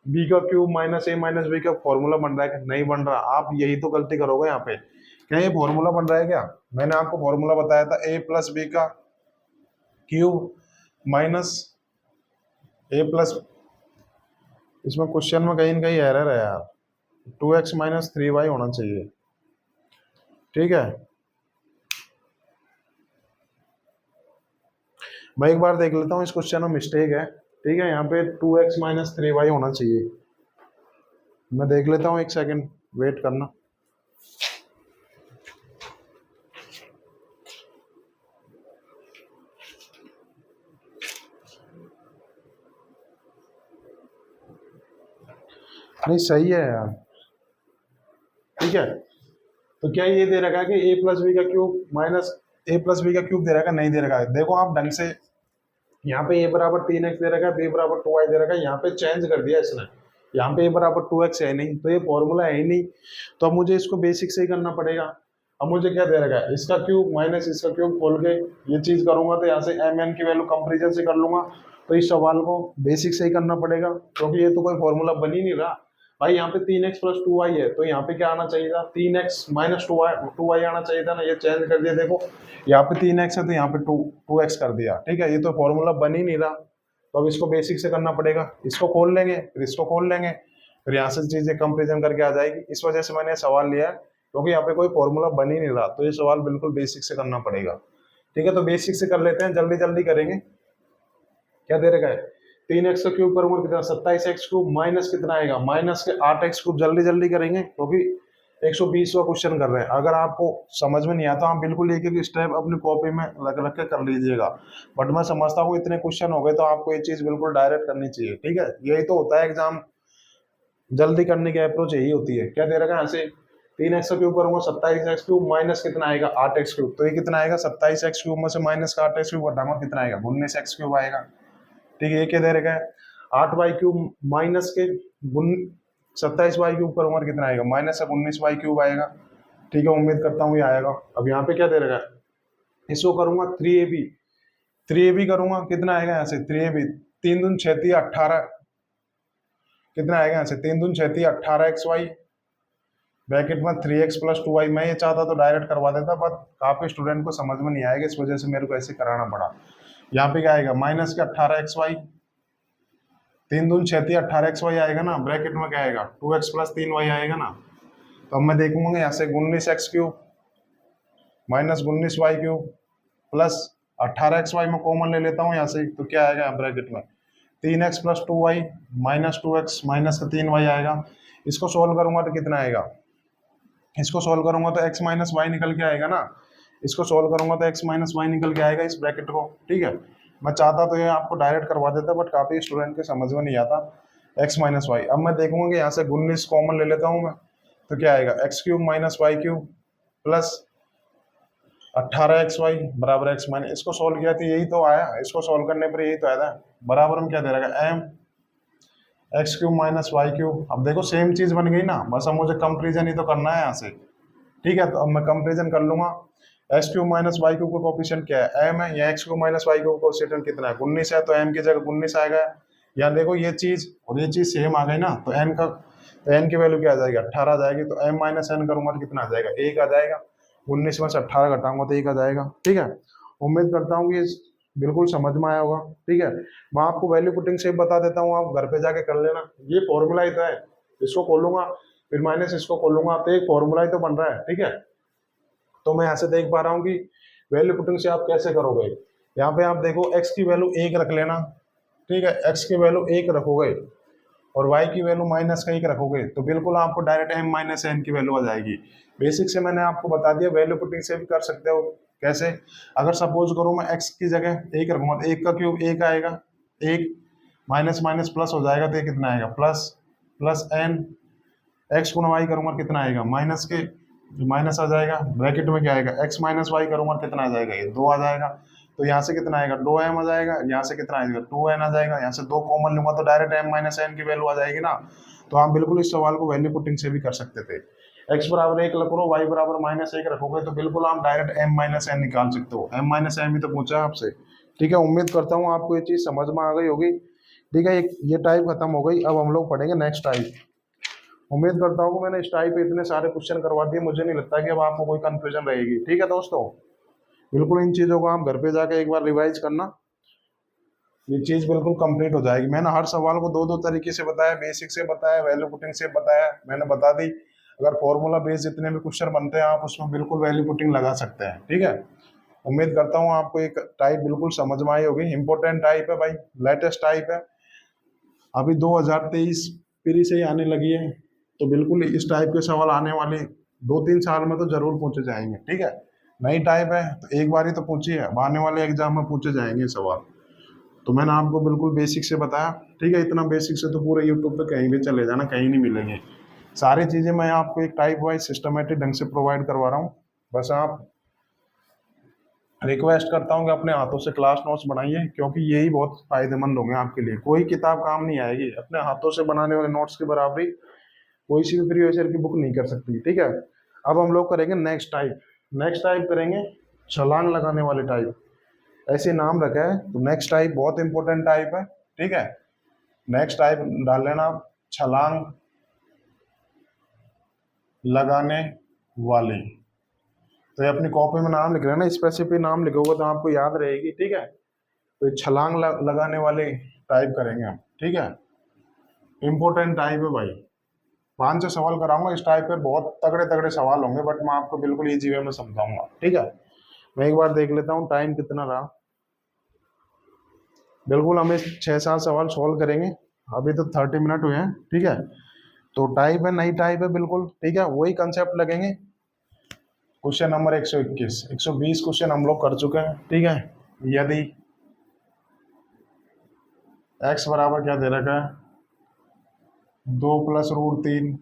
बी का क्यूब माइनस ए माइनस बी का फॉर्मूला बन रहा है, नहीं बन रहा। आप यही तो गलती करोगे यहाँ पे, क्या ये फॉर्मूला बन रहा है क्या। मैंने आपको फॉर्मूला बताया था, a प्लस बी का क्यूब माइनस ए प्लस, इसमें क्वेश्चन में कहीं ना कहीं एरर है यार, 2x माइनस 3y होना चाहिए, ठीक है। मैं एक बार देख लेता हूँ, इस क्वेश्चन में मिस्टेक है, ठीक है। यहाँ पे 2x माइनस 3y होना चाहिए, मैं देख लेता हूँ, एक सेकंड। वेट करना। नहीं सही है यार, ठीक है। तो क्या ये दे रखा है कि ए प्लस बी का क्यूब माइनस ए प्लस बी का क्यूब दे रखा है? नहीं दे रखा है। देखो आप ढंग से, यहाँ पे ए बराबर 3x दे रखा है, बी बराबर 2y दे रखा है, यहाँ पे चेंज कर दिया इसने, यहाँ पे ए बराबर 2x है नहीं, तो ये फॉर्मूला है ही नहीं, तो अब मुझे इसको बेसिक से ही करना पड़ेगा। अब मुझे क्या दे रखा है, इसका क्यूब माइनस इसका क्यूब खोल के ये चीज करूंगा तो यहाँ से एम एन की वैल्यू कंपेरिजन से कर लूंगा। तो इस सवाल को बेसिक से ही करना पड़ेगा, क्योंकि ये तो कोई फॉर्मूला बन ही नहीं रहा भाई। यहाँ पे 3x प्लस 2y है, तो यहाँ पे क्या आना चाहिए था, 3x माइनस 2y आना चाहिए था ना, ये चेंज कर दिया। देखो यहाँ पे 3x है तो यहाँ पे 2x कर दिया, ठीक है। ये तो फॉर्मूला बन ही नहीं रहा, तो अब इसको बेसिक से करना पड़ेगा। इसको खोल लेंगे, फिर इसको खोल लेंगे, फिर यहाँ से चीजें कंपेरिजन करके आ जाएगी। इस वजह से मैंने सवाल लिया है, क्योंकि यहाँ पे कोई फॉर्मूला बन ही नहीं रहा, तो ये सवाल बिल्कुल बेसिक से करना पड़ेगा, ठीक है। तो बेसिक से कर लेते हैं, जल्दी जल्दी करेंगे। क्या दे रखा है, 3x का क्यूब करूंगा कितना, 27x क्यूब माइनस कितना आएगा, माइनस के 8x क्यूब। जल्दी जल्दी करेंगे, क्योंकि 120वां क्वेश्चन कर रहे हैं। अगर आपको समझ में नहीं आता, आप बिल्कुल एक एक स्टेप अपनी कॉपी में रख रख के कर लीजिएगा, बट मैं समझता हूँ इतने क्वेश्चन हो गए तो आपको ये चीज बिल्कुल डायरेक्ट करनी चाहिए, ठीक है। यही तो होता है एग्जाम, जल्दी करने की अप्रोच यही होती है। क्या दे रखा है, ऐसे 3x का क्यूब करूंगा, 27x क्यूब माइनस कितना आएगा, 8x क्यूब। तो ये कितना आएगा, 27x क्यूब में से माइनस का 8x क्यूब घटाऊंगा, कितना आएगा, 19x क्यूब आएगा, ठीक है। ये क्या दे रखा है, 8y क्यूब माइनस के 27y क्यूब करूंगा, कितना आएगा, माइनस 19y क्यूब आएगा, ठीक है। उम्मीद करता हूँ ये आएगा। अब यहाँ पे क्या दे रखा है, इसको करूंगा 3ab, 3ab करूंगा, कितना आएगा यहाँ से, 3ab 3 दून 6 18, कितना आएगा यहाँ से, 3 दून 6 18xy ब्रैकेट में 3x प्लस 2y। मैं ये चाहता तो डायरेक्ट करवा देता, बट काफी स्टूडेंट को समझ में नहीं आएगा, इस वजह से मेरे को ऐसे कराना पड़ा। यहाँ पे क्या आएगा, माइनस के 18xy, 3 दून 6 18xy आएगा ना, ब्रैकेट में क्या आएगा, 2x प्लस 3y आएगा ना। तो अब मैं देखूंगा यहाँ से 19x cube minus 19y cube plus 18xy में कॉमन ले लेता हूँ यहाँ से, तो क्या आएगा ब्रैकेट में, 3x plus 2y minus 2x minus 3y आएगा। इसको सोल्व करूंगा तो कितना आएगा, इसको सोल्व करूंगा तो x माइनस वाई निकल के आएगा ना, इसको सोल्व करूंगा तो x माइनस वाई निकल के आएगा इस ब्रैकेट को, ठीक है। मैं चाहता तो ये आपको डायरेक्ट करवा देता, बट काफी स्टूडेंट के समझ में नहीं आता x माइनस वाई। अब मैं देखूंगा कि यहाँ से 19 कॉमन ले लेता हूँ मैं, तो क्या आएगा, x cube minus y cube plus 18xy बराबर x माइनस, इसको सोल्व किया तो यही तो आया, इसको सोल्व करने पर यही तो आया था। बराबर में क्या दे रहा है, m x cube minus y cube. अब देखो सेम चीज बन गई ना, बस अब मुझे कंपेरिजन ही तो करना है यहाँ से, ठीक है। तो अब मैं कंपेरिजन कर लूंगा, x cube minus y cube का कोफिशिएंट क्या है, m है, या x cube minus y cube का कोफिशिएंट कितना है, 19 है, तो m की जगह 19 आएगा। या देखो ये चीज और ये चीज सेम आ गई ना, तो n का, तो n की वैल्यू क्या आ जाएगी, 18 आ जाएगी। तो m माइनस n करूंगा तो कितना आ जाएगा, 1 आ जाएगा। 19 में से 18 घटाऊंगा तो 1 आ जाएगा, ठीक है। उम्मीद करता हूँ कि बिल्कुल समझ में आया होगा, ठीक है। मैं आपको वैल्यू पुटिंग से बता देता हूँ, आप घर पे जाके कर लेना। ये फॉर्मूला ही तो है, इसको खोलूंगा फिर माइनस इसको खोलूंगा, तो एक फॉर्मूला ही तो बन रहा है, ठीक है। तो मैं यहाँ से देख पा रहा हूँ कि वैल्यू पुटिंग से आप कैसे करोगे। यहाँ पे आप देखो x की वैल्यू 1 रख लेना, ठीक है, x की वैल्यू 1 रखोगे और y की वैल्यू माइनस का 1 रखोगे, तो बिल्कुल आपको डायरेक्ट m माइनस n की वैल्यू आ जाएगी। बेसिक से मैंने आपको बता दिया, वैल्यू पुटिंग से भी कर सकते हो। कैसे, अगर सपोज करो मैं x की जगह 1 रखूंगा, तो 1 का क्यूब 1 आएगा, 1 माइनस माइनस प्लस हो जाएगा, तो ये कितना आएगा, प्लस प्लस n, x गुना y करूंगा कितना आएगा, माइनस के माइनस आ जाएगा, ब्रैकेट में क्या आएगा, x माइनस वाई करूंगा कितना आ जाएगा, ये 2 आ जाएगा। तो यहाँ से कितना आएगा, 2m आ जाएगा, यहाँ से कितना आएगा, 2n आ जाएगा। यहाँ से 2 कॉमन लूंगा तो डायरेक्ट m माइनस n की वैल्यू आ जाएगी ना। तो आप बिल्कुल इस सवाल को वैल्यू पुटिंग से भी कर सकते थे। x बराबर 1 रखो, y बराबर माइनस 1 रखोगे, तो बिल्कुल आप डायरेक्ट m माइनस n निकाल सकते हो। m माइनस n भी तो पूछा है आपसे, ठीक है। उम्मीद करता हूँ आपको ये चीज समझ में आ गई होगी, ठीक है। ये टाइप खत्म हो गई, अब हम लोग पढ़ेंगे नेक्स्ट टाइप। उम्मीद करता हूँ कि मैंने इस टाइप पे इतने सारे क्वेश्चन करवा दिए, मुझे नहीं लगता कि अब आपको कोई कंफ्यूजन रहेगी, ठीक है दोस्तों। बिल्कुल इन चीजों को आप घर पे जाके एक बार रिवाइज करना, ये चीज बिल्कुल कंप्लीट हो जाएगी। मैंने हर सवाल को दो दो तरीके से बताया, बेसिक से बताया, वैल्यू पुटिंग से बताया, मैंने बता दी। अगर फॉर्मूला बेस्ड जितने भी क्वेश्चन बनते हैं आप उसमें बिल्कुल वैल्यू पुटिंग लगा सकते हैं, ठीक है। उम्मीद करता हूँ आपको एक टाइप बिल्कुल समझ में आई होगी। इंपॉर्टेंट टाइप है भाई, लेटेस्ट टाइप है, अभी 2023 प्री से ही आने लगी है, तो बिल्कुल इस टाइप के सवाल आने वाले 2-3 साल में तो जरूर पूछे जाएंगे। ठीक है, नई टाइप है तो एक बार ही तो पूछी है, आने वाले एग्जाम में पूछे जाएंगे सवाल। तो मैंने आपको बिल्कुल बेसिक से बताया। ठीक है, इतना बेसिक से तो पूरे यूट्यूब पे कहीं भी चले जाना, कहीं नहीं मिलेंगे। सारी चीजें मैं आपको एक टाइप वाइज सिस्टमेटिक ढंग से प्रोवाइड करवा रहा हूँ। बस आप रिक्वेस्ट करता हूँ कि अपने हाथों से क्लास नोट्स बनाइए, क्योंकि यही बहुत फायदेमंद होंगे आपके लिए। कोई किताब काम नहीं आएगी, अपने हाथों से बनाने वाले नोट्स की बराबरी कोई सी भी प्रीवियस ईयर की बुक नहीं कर सकती। ठीक है, अब हम लोग करेंगे नेक्स्ट टाइप। नेक्स्ट टाइप करेंगे छलांग लगाने वाले टाइप, ऐसे नाम रखा है। तो नेक्स्ट टाइप बहुत इंपॉर्टेंट टाइप है। ठीक है, नेक्स्ट टाइप डाल लेना आप, छलांग लगाने वाली। तो ये अपनी कॉपी में नाम लिख रहे हैं ना, स्पेसिफिक नाम लिखोगे तो आपको याद रहेगी। ठीक है, तो ये छलांग लगाने वाले टाइप करेंगे हम। ठीक है, इंपॉर्टेंट टाइप है भाई। 5 से सवाल कराऊंगा इस टाइप पे, बहुत तगड़े तगड़े सवाल होंगे, बट मैं आपको बिल्कुल इजी वे में समझाऊंगा। ठीक है, मैं एक बार देख लेता हूँ टाइम कितना रहा। बिल्कुल हम इस 6-7 सवाल सॉल्व करेंगे, अभी तो 30 मिनट हुए हैं। ठीक है, तो टाइप है, नई टाइप है बिल्कुल। ठीक है, वही कंसेप्ट लगेंगे। क्वेश्चन नंबर 121, 120 क्वेश्चन हम लोग कर चुके हैं। ठीक है, यदि x बराबर क्या दे रखा है, 2+√3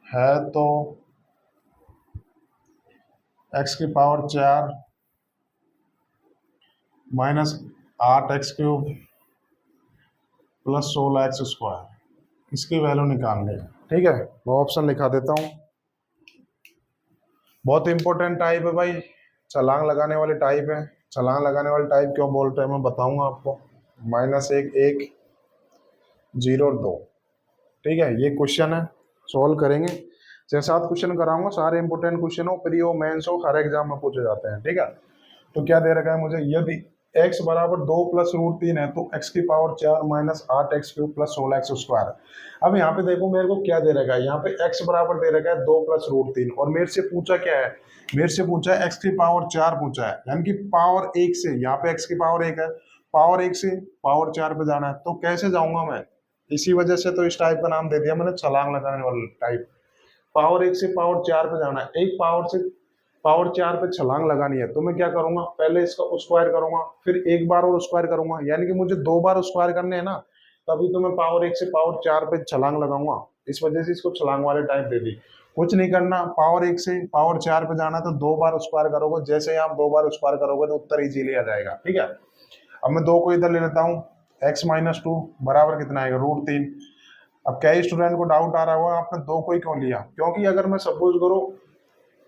है, तो x की पावर 4 -8x³ +16x², इसकी वैल्यू निकालनी है। ठीक है, वो ऑप्शन लिखा देता हूँ। बहुत इंपॉर्टेंट टाइप है भाई, छलांग लगाने वाले टाइप है। छलांग लगाने वाले टाइप क्यों बोलते हैं मैं बताऊंगा आपको। -1 1 0 2। ठीक है, ये क्वेश्चन है, सॉल्व करेंगे। 6-7 क्वेश्चन कराऊंगा, सारे इंपॉर्टेंट क्वेश्चन हो, प्री हो मेंस हो, हर एग्जाम में पूछे जाते हैं। ठीक है, तो क्या दे रखा है मुझे, यदि x बराबर 2+√3 है, तो x की पावर 4 -8x³ +16x²। अब यहाँ पे देखो मेरे को क्या दे रखा है, यहाँ पे x बराबर दे रखा है 2+√3, और मेरे से पूछा क्या है, मेरे से पूछा है x की पावर 4 पूछा है, यानी कि पावर 1 से, यहाँ पे x की पावर 1 है, पावर 1 से पावर 4 पे जाना है। तो कैसे जाऊंगा मैं, इसी वजह से तो इस टाइप का नाम दे दिया मैंने, छलांग लगाने वाला टाइप। पावर 1 से पावर 4 पे जाना है, एक पावर से पावर 4 पे छलांग लगानी है, तो मैं क्या करूंगा, पहले इसका स्क्वायर करूंगा, फिर एक बार और स्क्वायर करूंगा, यानी कि मुझे 2 बार स्क्वायर करने हैं ना, तभी तो मैं पावर 1 से पावर 4 पे छलांग लगाऊंगा। इस वजह से इसको छलांग वाले टाइप दे दी। कुछ नहीं करना, पावर 1 से पावर 4 पे जाना तो 2 बार स्क्वायर करोगे, जैसे ही आप 2 बार स्क्वायर करोगे तो उत्तर इजीली आ जाएगा। ठीक है, अब मैं 2 को इधर ले लेता हूँ, x-2 बराबर कितना आएगा, √3। अब कई स्टूडेंट को डाउट आ रहा होगा आपने 2 को ही क्यों लिया, क्योंकि अगर मैं सपोज करो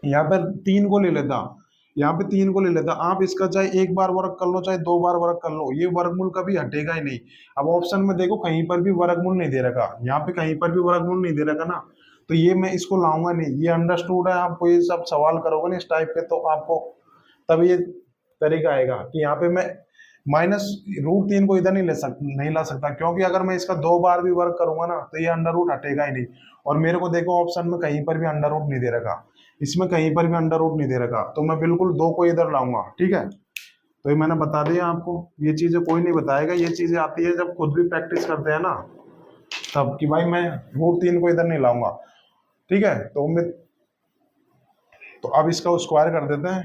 यहाँ पर 3 को ले लेता, यहाँ पे 3 को ले लेता, आप इसका चाहे एक बार वर्क कर लो चाहे 2 बार वर्क कर लो, ये वर्गमूल कभी हटेगा ही नहीं। अब ऑप्शन में देखो कहीं पर भी वर्गमूल नहीं दे रखा, यहाँ पे कहीं पर भी वर्गमूल नहीं दे रखा ना, तो ये मैं इसको लाऊंगा नहीं। ये अंडरस्टूड है, आपको ये सब सवाल करोगे ना इस टाइप के, तो आपको तब ये तरीका आएगा कि यहाँ पे मैं -√3 को इधर नहीं ला सकता, क्योंकि अगर मैं इसका 2 बार भी वर्क करूंगा ना तो ये अंडर रूट हटेगा ही नहीं। और मेरे को देखो ऑप्शन में कहीं पर भी अंडर रूट नहीं दे रखा, इसमें कहीं पर भी अंडर रूट नहीं दे रखा, तो मैं बिल्कुल 2 को इधर लाऊंगा। ठीक है, तो ये मैंने बता दिया आपको, ये चीजें कोई नहीं बताएगा, ये चीजें आती है जब खुद भी प्रैक्टिस करते हैं ना, तब कि भाई मैं √3 को इधर नहीं लाऊंगा। ठीक है, तो अब इसका स्क्वायर कर देते हैं।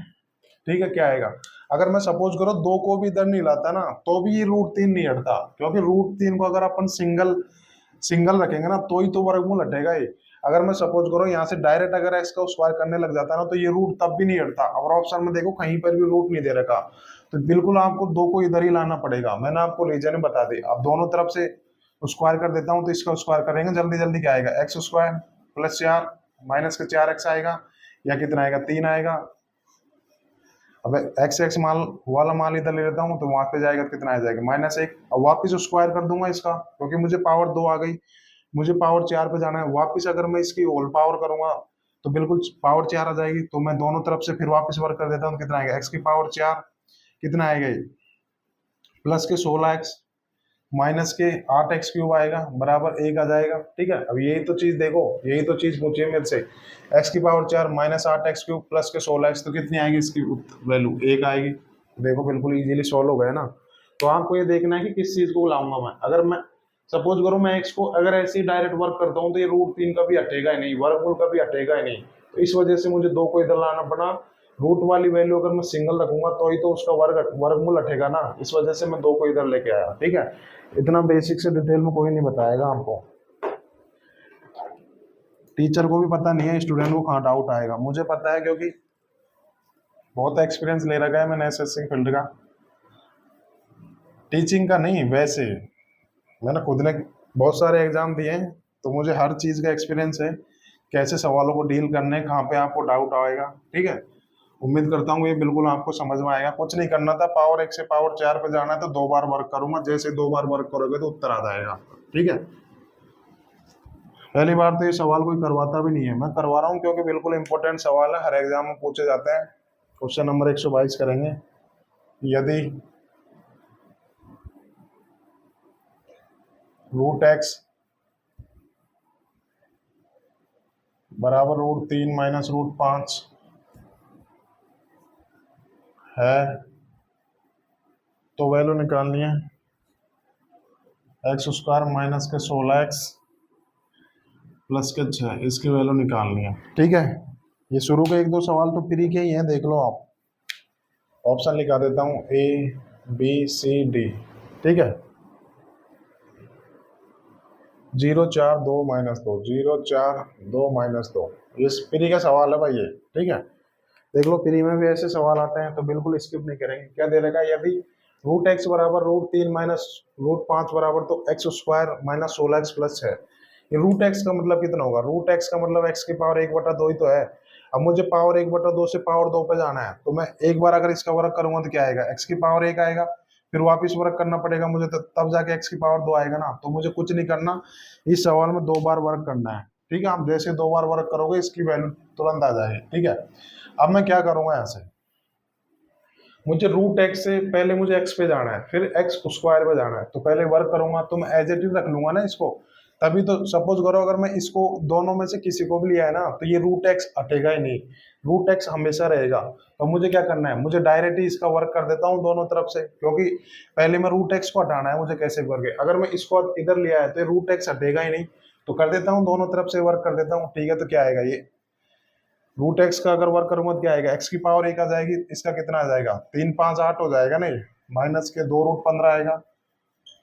ठीक है, क्या आएगा, अगर मैं सपोज करो 2 को भी इधर नहीं लाता ना, तो भी ये √3 नहीं हटता, क्योंकि √3 को अगर अपन सिंगल सिंगल रखेंगे ना तो ही तो वर्गमूल हटेगा ये। अगर मैं सपोज करो यहाँ से डायरेक्ट अगर x का स्क्वायर करने लग जाता ना, तो ये रूट तब भी नहीं हटता। और ऑप्शन में देखो कहीं पर भी रूट नहीं दे रखा, तो बिल्कुल आपको 2 को इधर ही लाना पड़ेगा। मैंने आपको रीजन बता दी। अब दोनों तरफ से स्क्वायर कर देता हूँ, तो इसका स्क्वायर करेंगे जल्दी जल्दी, क्या आएगा, x² +4 माइनस का 4x आएगा, या कितना आएगा, 3 आएगा। अब x मान वाला मान इधर ले लेता हूँ, तो वहां पे जाएगा कितना आ जाएगा, -1। अब वापिस स्क्वायर कर दूंगा इसका, क्योंकि मुझे पावर 2 आ गई, मुझे पावर 4 पे जाना है। वापिस अगर मैं इसकी होल पावर करूंगा तो बिल्कुल पावर 4 आ जाएगी, तो मैं दोनों तरफ से फिर वापिस वर्क कर देता हूँ, कितना आएगा, x की पावर 4 कितना आएगा, ये प्लस के 16x माइनस के 8x³ आएगा, बराबर 1 आ जाएगा। ठीक है, अब यही तो चीज देखो, यही तो चीज पूछी है मेरे से, x की पावर 4 -8x³ प्लस के 16x, तो कितनी आएगी इसकी वैल्यू, 1 आएगी। देखो बिल्कुल इजीली सॉल्व हो गया ना। तो आपको ये देखना है कि किस चीज को लाऊंगा मैं। अगर मैं सपोज करो मैं एक्स को अगर ऐसे ही डायरेक्ट वर्क करता हूँ तो ये √3 का भी हटेगा ही नहीं, वर्गमूल का भी हटेगा ही नहीं। तो इस वजह से मुझे 2 को इधर लाना पड़ा। रूट वाली वैल्यू अगर मैं सिंगल रखूंगा तो ही तो उसका वर्गमूल हटेगा ना, इस वजह से मैं 2 को इधर लेके आया। ठीक है, इतना बेसिक से डिटेल में कोई नहीं बताएगा आपको, टीचर को भी पता नहीं है स्टूडेंट को कहाँ डाउट आएगा। मुझे पता है क्योंकि बहुत एक्सपीरियंस ले रखा है मैंने एसेसिंग फील्ड का, टीचिंग का नहीं, वैसे मैंने खुद ने बहुत सारे एग्जाम दिए हैं तो मुझे हर चीज़ का एक्सपीरियंस है, कैसे सवालों को डील करने, कहाँ पे आपको डाउट आएगा। ठीक है, उम्मीद करता हूँ ये बिल्कुल आपको समझ में आएगा। कुछ नहीं करना था, पावर 1 से पावर 4 पे जाना है तो 2 बार वर्क करूंगा, जैसे 2 बार वर्क करोगे तो उत्तर आ जाएगा। ठीक है, पहली बार तो ये सवाल कोई करवाता भी नहीं है, मैं करवा रहा हूँ क्योंकि बिल्कुल इंपॉर्टेंट सवाल है, हर एग्जाम में पूछे जाते हैं। क्वेश्चन नंबर 122 करेंगे। यदि √x बराबर √3 माइनस √5 है तो वैल्यू निकालनी है x² माइनस के 16x प्लस के 6, इसकी वैल्यू निकालनी है। ठीक है, ये शुरू के 1-2 सवाल तो फ्री के ही हैं, देख लो आप। ऑप्शन लिखा देता हूँ A, B, C, D। ठीक है, 0, 4, 2, -2, 0, 4, 2, -2, ये फ्री का सवाल है भाई ये। ठीक है, देख लो फ्री में भी ऐसे सवाल आते हैं तो बिल्कुल स्किप नहीं करेंगे। क्या दे रखा है, यदि √x बराबर √3 माइनस √5 बराबर तो x² माइनस 16x प्लस 6। ये √x का मतलब कितना होगा, √x का मतलब x की पावर 1/2 ही तो है। अब मुझे पावर 1/2 से पावर 2 पे जाना है तो मैं एक बार अगर इसका वर्क करूंगा तो क्या आएगा, x की पावर 1 आएगा, फिर वापस वर्क करना पड़ेगा मुझे, तब जाके x की पावर 2 आएगा ना। तो मुझे कुछ नहीं करना, इस सवाल में 2 बार वर्क करना है। ठीक है, आप जैसे 2 बार वर्क करोगे इसकी वैल्यू तुरंत आ जाएगी। ठीक है, अब मैं क्या करूंगा, यहाँ से मुझे √x से पहले मुझे x पे जाना है, फिर x² पे जाना है, तो पहले वर्क करूंगा तो मैं एज इट इज रख लूंगा ना इसको, तभी तो। सपोज करो अगर मैं इसको दोनों में से किसी को भी लिया है ना तो ये √x हटेगा ही नहीं, √x हमेशा रहेगा। तो मुझे क्या करना है, मुझे डायरेक्ट ही इसका वर्क कर देता हूँ दोनों तरफ से, क्योंकि पहले मैं √x को हटाना है मुझे कैसे भी करके। अगर मैं इसको इधर लिया है तो √x हटेगा ही नहीं, तो कर देता हूँ दोनों तरफ से वर्क कर देता हूँ। ठीक है, तो क्या आएगा, ये √x का अगर वर्क करूंगा तो क्या आएगा, x की पावर 1 आ जाएगी, इसका कितना आ जाएगा, 3, 5, 8 हो जाएगा नहीं, माइनस के 2√15 आएगा।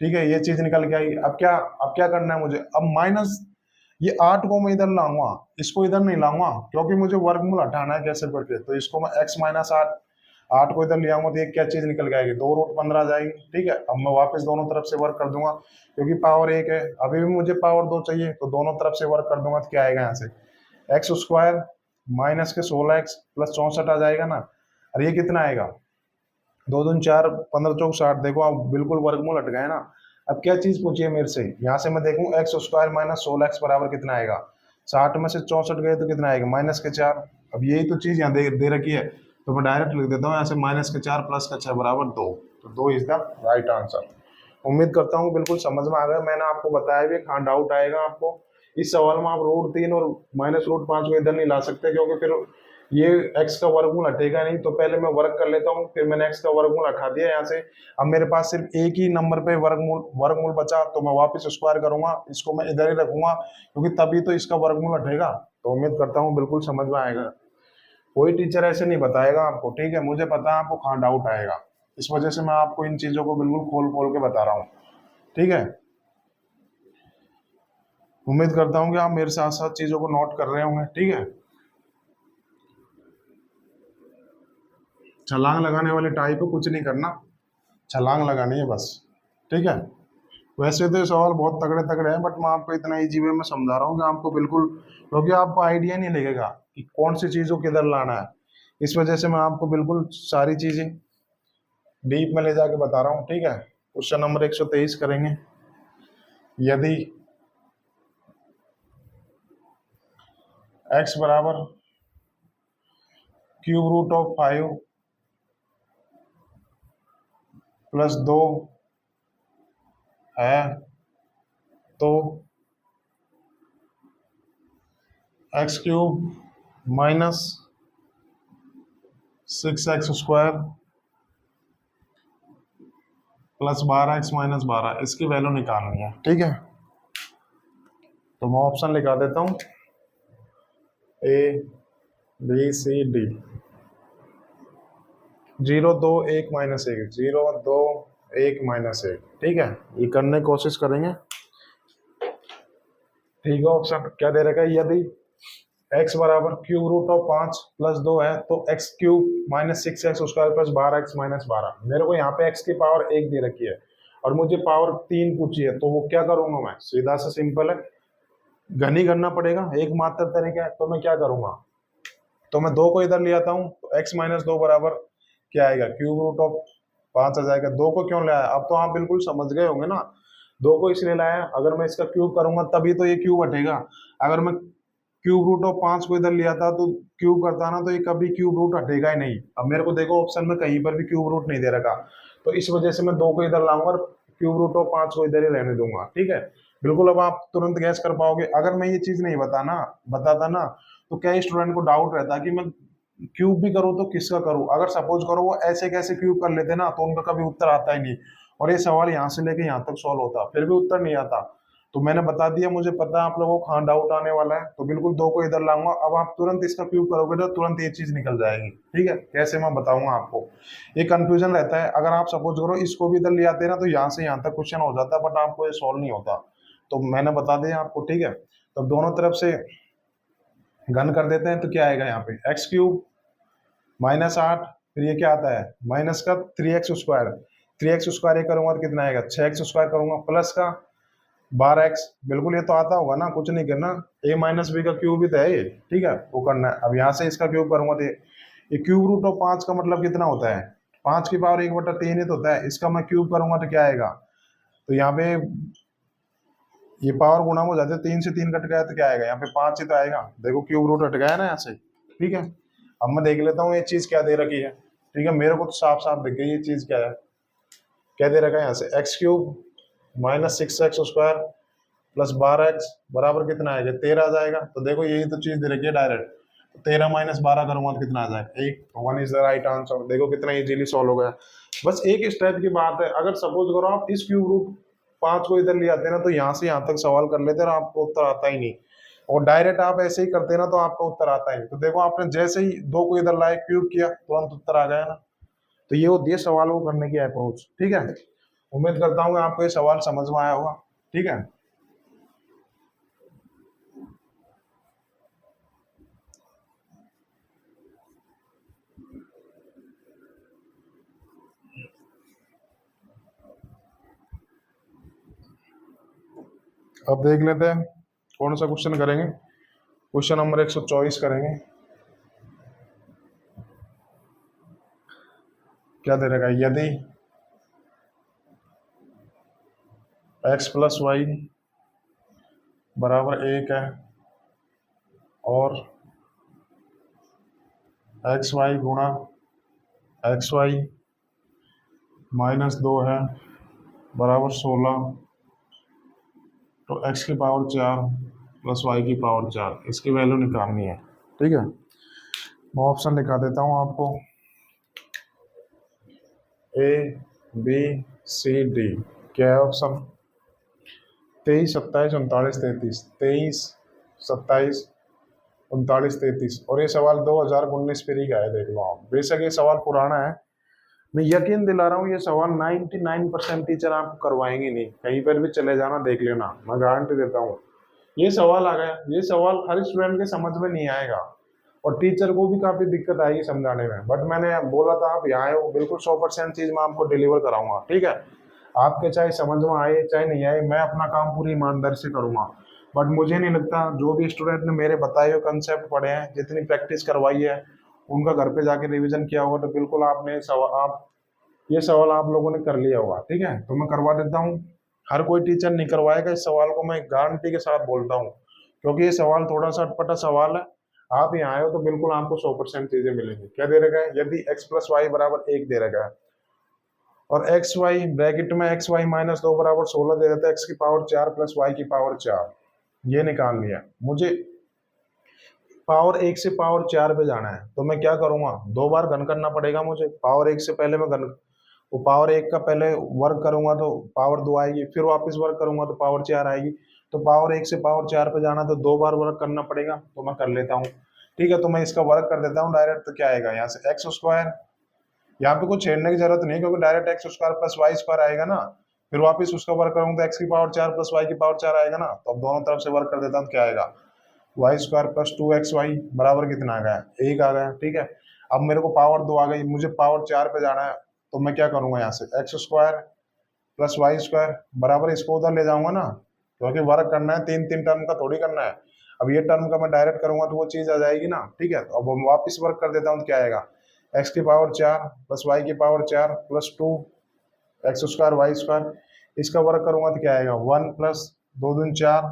ठीक है, ये चीज निकल के आई। अब क्या करना है मुझे, अब माइनस ये 8 को मैं इधर लाऊंगा, इसको इधर नहीं लाऊंगा क्योंकि मुझे वर्गमूल हटाना है कैसे करके। तो इसको मैं x माइनस 8, 8 को इधर ले आऊंगा तो ये क्या चीज निकल के आएगी, 2√15 आ जाएगी। ठीक है, अब मैं वापस दोनों तरफ से वर्क कर दूंगा क्योंकि पावर 1 है, अभी भी मुझे पावर 2 चाहिए, तो दोनों तरफ से वर्क कर दूंगा तो क्या आएगा, यहाँ से x² माइनस के 16x प्लस 64 आ जाएगा ना। और ये कितना आएगा, 2 दूनी 4, 15 चौक 60। देखो आप बिल्कुल वर्गमूल हट गए ना। अब क्या चीज पूछिए मेरे से, यहाँ से मैं देखूं x² माइनस 16x बराबर कितना आएगा, 60 में से 64 गए तो कितना आएगा, -4। अब यही तो चीज यहाँ दे रखी है, तो मैं डायरेक्ट लिख देता हूँ यहाँ से -4 प्लस का 6 बराबर 2। तो 2 इज द राइट आंसर। उम्मीद करता हूँ बिल्कुल समझ में आ गया, मैंने आपको बताया भी कहाँ डाउट आएगा आपको। इस सवाल में आप √3 और माइनस √5 को इधर नहीं ला सकते क्योंकि फिर ये x का वर्गमूल हटेगा नहीं। तो पहले मैं वर्क कर लेता हूँ, फिर मैंने x का वर्गमूल हटा दिया यहाँ से। अब मेरे पास सिर्फ एक ही नंबर पे वर्गमूल बचा, तो मैं वापस स्क्वायर करूंगा, इसको मैं इधर ही रखूंगा क्योंकि तभी तो इसका वर्गमूल हटेगा। तो उम्मीद करता हूँ बिल्कुल समझ में आएगा, कोई टीचर ऐसे नहीं बताएगा आपको। ठीक है, मुझे पता है आपको कहाँ डाउट आएगा, इस वजह से मैं आपको इन चीजों को बिल्कुल खोल खोल के बता रहा हूँ। ठीक है, उम्मीद करता हूँ कि आप मेरे साथ साथ चीजों को नोट कर रहे होंगे। ठीक है, छलांग लगाने वाले टाइप को कुछ नहीं करना, छलांग लगानी है बस। ठीक है, वैसे तो ये सवाल बहुत तगड़े तगड़े हैं, बट मैं आपको इतना इजी वे में समझा रहा हूँ कि आपको बिल्कुल, क्योंकि आपको आइडिया नहीं लगेगा कि कौन सी चीज़ों किधर लाना है, इस वजह से मैं आपको बिल्कुल सारी चीज़ें डीप में ले जाके बता रहा हूँ। ठीक है, क्वेश्चन नंबर 123 करेंगे। यदि x बराबर √5 प्लस 2 है तो x³ minus 6x² plus 12x minus 12, इसकी वैल्यू निकालनी है। ठीक है, तो मैं ऑप्शन लिखा देता हूँ A B C D. 0 2 1 minus 1, 0 2 1 minus 1। ठीक है, ये करने की कोशिश करेंगे। ठीक है, ऑप्शन क्या दे रखा है, यदि x बराबर क्यूब रूट ऑफ 5 प्लस 2 है तो x cube minus 6x² plus 12x minus 12। मेरे को यहाँ पे x की पावर 1 दे रखी है और मुझे पावर 3 पूछी है, तो वो क्या करूंगा मैं, सीधा सा सिंपल है, घनी करना पड़ेगा, एकमात्र तरीका है। तो मैं क्या करूंगा, तो मैं 2 को इधर ले आता हूँ, तो x माइनस 2 बराबर क्या आएगा, क्यूब रूट ऑफ 5 आ जाएगा। 2 को क्यों लाया, अब तो आप बिल्कुल समझ गए होंगे ना, 2 को इसलिए लाया, अगर मैं इसका क्यूब करूंगा तभी तो ये क्यूब हटेगा। अगर मैं क्यूब रूट ऑफ 5 को इधर लिया था तो क्यूब करता ना, तो ये कभी क्यूब रूट हटेगा ही नहीं। अब मेरे को देखो ऑप्शन में कहीं पर भी क्यूब रूट नहीं दे रखा, तो इस वजह से मैं 2 को इधर लाऊंगा और क्यूब रूट ऑफ 5 को इधर ही रहने दूंगा। ठीक है, बिल्कुल अब आप तुरंत गैस कर पाओगे। अगर मैं ये चीज नहीं बताता ना, तो क्या स्टूडेंट को डाउट रहता कि मैं क्यूब भी करूँ तो किसका करूँ। अगर सपोज करो वो ऐसे कैसे क्यूब कर लेते ना, तो उनका कभी उत्तर आता ही नहीं, और ये सवाल यहाँ से लेके यहाँ तक सॉल्व होता, फिर भी उत्तर नहीं आता। तो मैंने बता दिया, मुझे पता है आप लोगों को कहाँ डाउट आने वाला है, तो बिल्कुल 2 को इधर लाऊंगा। अब आप तुरंत इसका क्यूब करोगे तो तुरंत ये चीज निकल जाएगी। ठीक है, कैसे मैं बताऊंगा आपको, ये कंफ्यूजन रहता है। अगर आप सपोज करो इसको भी इधर ले आते ना, तो यहाँ से यहाँ तक क्वेश्चन हो जाता है, बट आपको ये सॉल्व नहीं होता। तो मैंने बता दिया आपको। ठीक है, तो दोनों तरफ से घन कर देते हैं, तो क्या आएगा यहाँ पे, एक्स क्यूब माइनस 8, फिर ये क्या आता है माइनस का 3x²। 3x² ये करूंगा तो कितना आएगा, 6x² करूंगा, प्लस का 12x, बिल्कुल ये तो आता होगा ना, कुछ नहीं करना, a माइनस बी का क्यूब भी तो है ये। ठीक है, वो करना है। अब यहाँ से इसका क्यूब करूंगा तो ये क्यूब रूट ऑफ 5 का मतलब कितना होता है, 5 की पावर 1/3 ही तो होता है। इसका मैं क्यूब करूंगा तो क्या आएगा, तो यहाँ पे ये पावर गुणा हो जाते हैं, 3 से 3 कट गया तो क्या आएगा, यहाँ पे 5 ही तो आएगा। देखो क्यूब रूट हट गया ना यहाँ से। ठीक है, अब मैं देख लेता हूँ ये चीज क्या दे रखी है। ठीक है, मेरे को तो साफ साफ दिख गई ये चीज क्या है, क्या दे रखा है यहाँ से, x cube minus 6x² plus 12x बराबर कितना आएगा, 13 आ जाएगा। तो देखो यही तो चीज दे रखी है डायरेक्ट, तो 13 माइनस 12 करूंगा तो कितना आ जाएगा, 1। 1 इज द राइट आंसर। देखो कितना इजीली सॉल्व हो गया। बस एक स्टेप की बात है, अगर सपोज करो आप इस क्यूब रूट 5 को इधर ले आते ना, तो यहाँ से यहाँ तक सवाल कर लेते और आपको उत्तर आता ही नहीं, और डायरेक्ट आप ऐसे ही करते ना तो आपका उत्तर आता ही नहीं। तो देखो आपने जैसे ही 2 को इधर लाए, क्यूब किया, तुरंत उत्तर आ गया ना। तो ये होती है सवाल को करने की अप्रोच। ठीक है, उम्मीद करता हूँ आपको ये सवाल समझ में आया होगा। ठीक है, अब देख लेते हैं कौन सा क्वेश्चन करेंगे। क्वेश्चन नंबर 124 करेंगे। क्या दे रखा है, यदि x प्लस वाई बराबर 1 है और एक्स वाई गुणा एक्स वाई माइनस 2 है बराबर 16, तो x की पावर 4 प्लस वाई की पावर 4, इसकी वैल्यू निकालनी है। ठीक है, मैं ऑप्शन लिखा देता हूँ आपको, ए बी सी डी। क्या है ऑप्शन, 23 27 39 33, 23 27 39 33, और ये सवाल 2019 पे ही का है। देख लो आप, बेशक ये सवाल पुराना है, मैं यकीन दिला रहा हूँ ये सवाल 99% टीचर आपको करवाएंगे नहीं, कहीं पर भी चले जाना देख लेना, मैं गारंटी देता हूँ। ये सवाल आ गया, ये सवाल हर स्टूडेंट के समझ में नहीं आएगा और टीचर को भी काफी दिक्कत आएगी समझाने में, बट मैंने बोला था आप यहाँ आए हो, बिल्कुल 100% चीज मैं आपको डिलीवर कराऊंगा। ठीक है, आपके चाहे समझ में आए चाहे नहीं आए, मैं अपना काम पूरी ईमानदारी से करूंगा। बट मुझे नहीं लगता जो भी स्टूडेंट ने मेरे बताए हुए कंसेप्ट पढ़े हैं, जितनी प्रैक्टिस करवाई है, उनका घर पे जाके रिवीजन किया होगा, तो बिल्कुल आपने आप ये सवाल आप लोगों ने कर लिया होगा। ठीक है, तो मैं करवा देता हूँ, हर कोई टीचर नहीं करवाएगा इस सवाल को, मैं गारंटी के साथ बोलता हूँ, क्योंकि ये सवाल थोड़ा सा अटपटा सवाल है। आप यहाँ आए हो तो बिल्कुल आपको 100% चीजें मिलेंगी। क्या दे रखा है, यदि x प्लस वाई बराबर 1 दे रखा है और एक्स वाई ब्रैकेट में एक्स वाई माइनस 2 बराबर 16 दे देता है, एक्स की पावर 4 प्लस वाई की पावर 4, ये निकालनी है मुझे। पावर 1 से पावर 4 पे जाना है, तो मैं क्या करूंगा, 2 बार घन करना पड़ेगा मुझे। पावर 1 से पहले मैं घन वो पावर 1 का पहले वर्क करूंगा तो पावर 2 आएगी, फिर वापस वर्क करूंगा तो पावर 4 आएगी। तो पावर 1 से पावर 4 पे जाना तो 2 बार वर्क करना पड़ेगा, तो मैं कर लेता हूँ। ठीक है, तो मैं इसका वर्क कर देता हूँ डायरेक्ट। तो क्या आएगा यहाँ से एक्स स्क्वायर, यहाँ पे कुछ छेड़ने की जरूरत नहीं क्योंकि direct x square plus y square आएगा ना। फिर वापस उसका वर्क करूंगा तो एक्स की पावर 4 प्लस वाई की पावर 4 आएगा ना। तो अब दोनों तरफ से वर्क कर देता हूँ, क्या आएगा वाई स्क्वायर प्लस 2xy बराबर कितना आ गया, 1 आ गया। ठीक है, अब मेरे को पावर 2 आ गई, मुझे पावर 4 पे जाना है, तो मैं क्या करूंगा यहाँ से x square plus y square बराबर इसको उधर ले जाऊंगा ना, क्योंकि वर्क करना है, तीन तीन टर्म का थोड़ी करना है। अब ये टर्म का मैं डायरेक्ट करूंगा तो वो चीज आ जाएगी ना। ठीक है, तो अब हम वापस वर्क कर देता हूँ तो क्या आएगा एक्स की पावर 4 प्लस वाई की power 4 plus 2 x square y square. इसका वर्क करूंगा तो क्या आएगा 1 प्लस 2 दूनी 4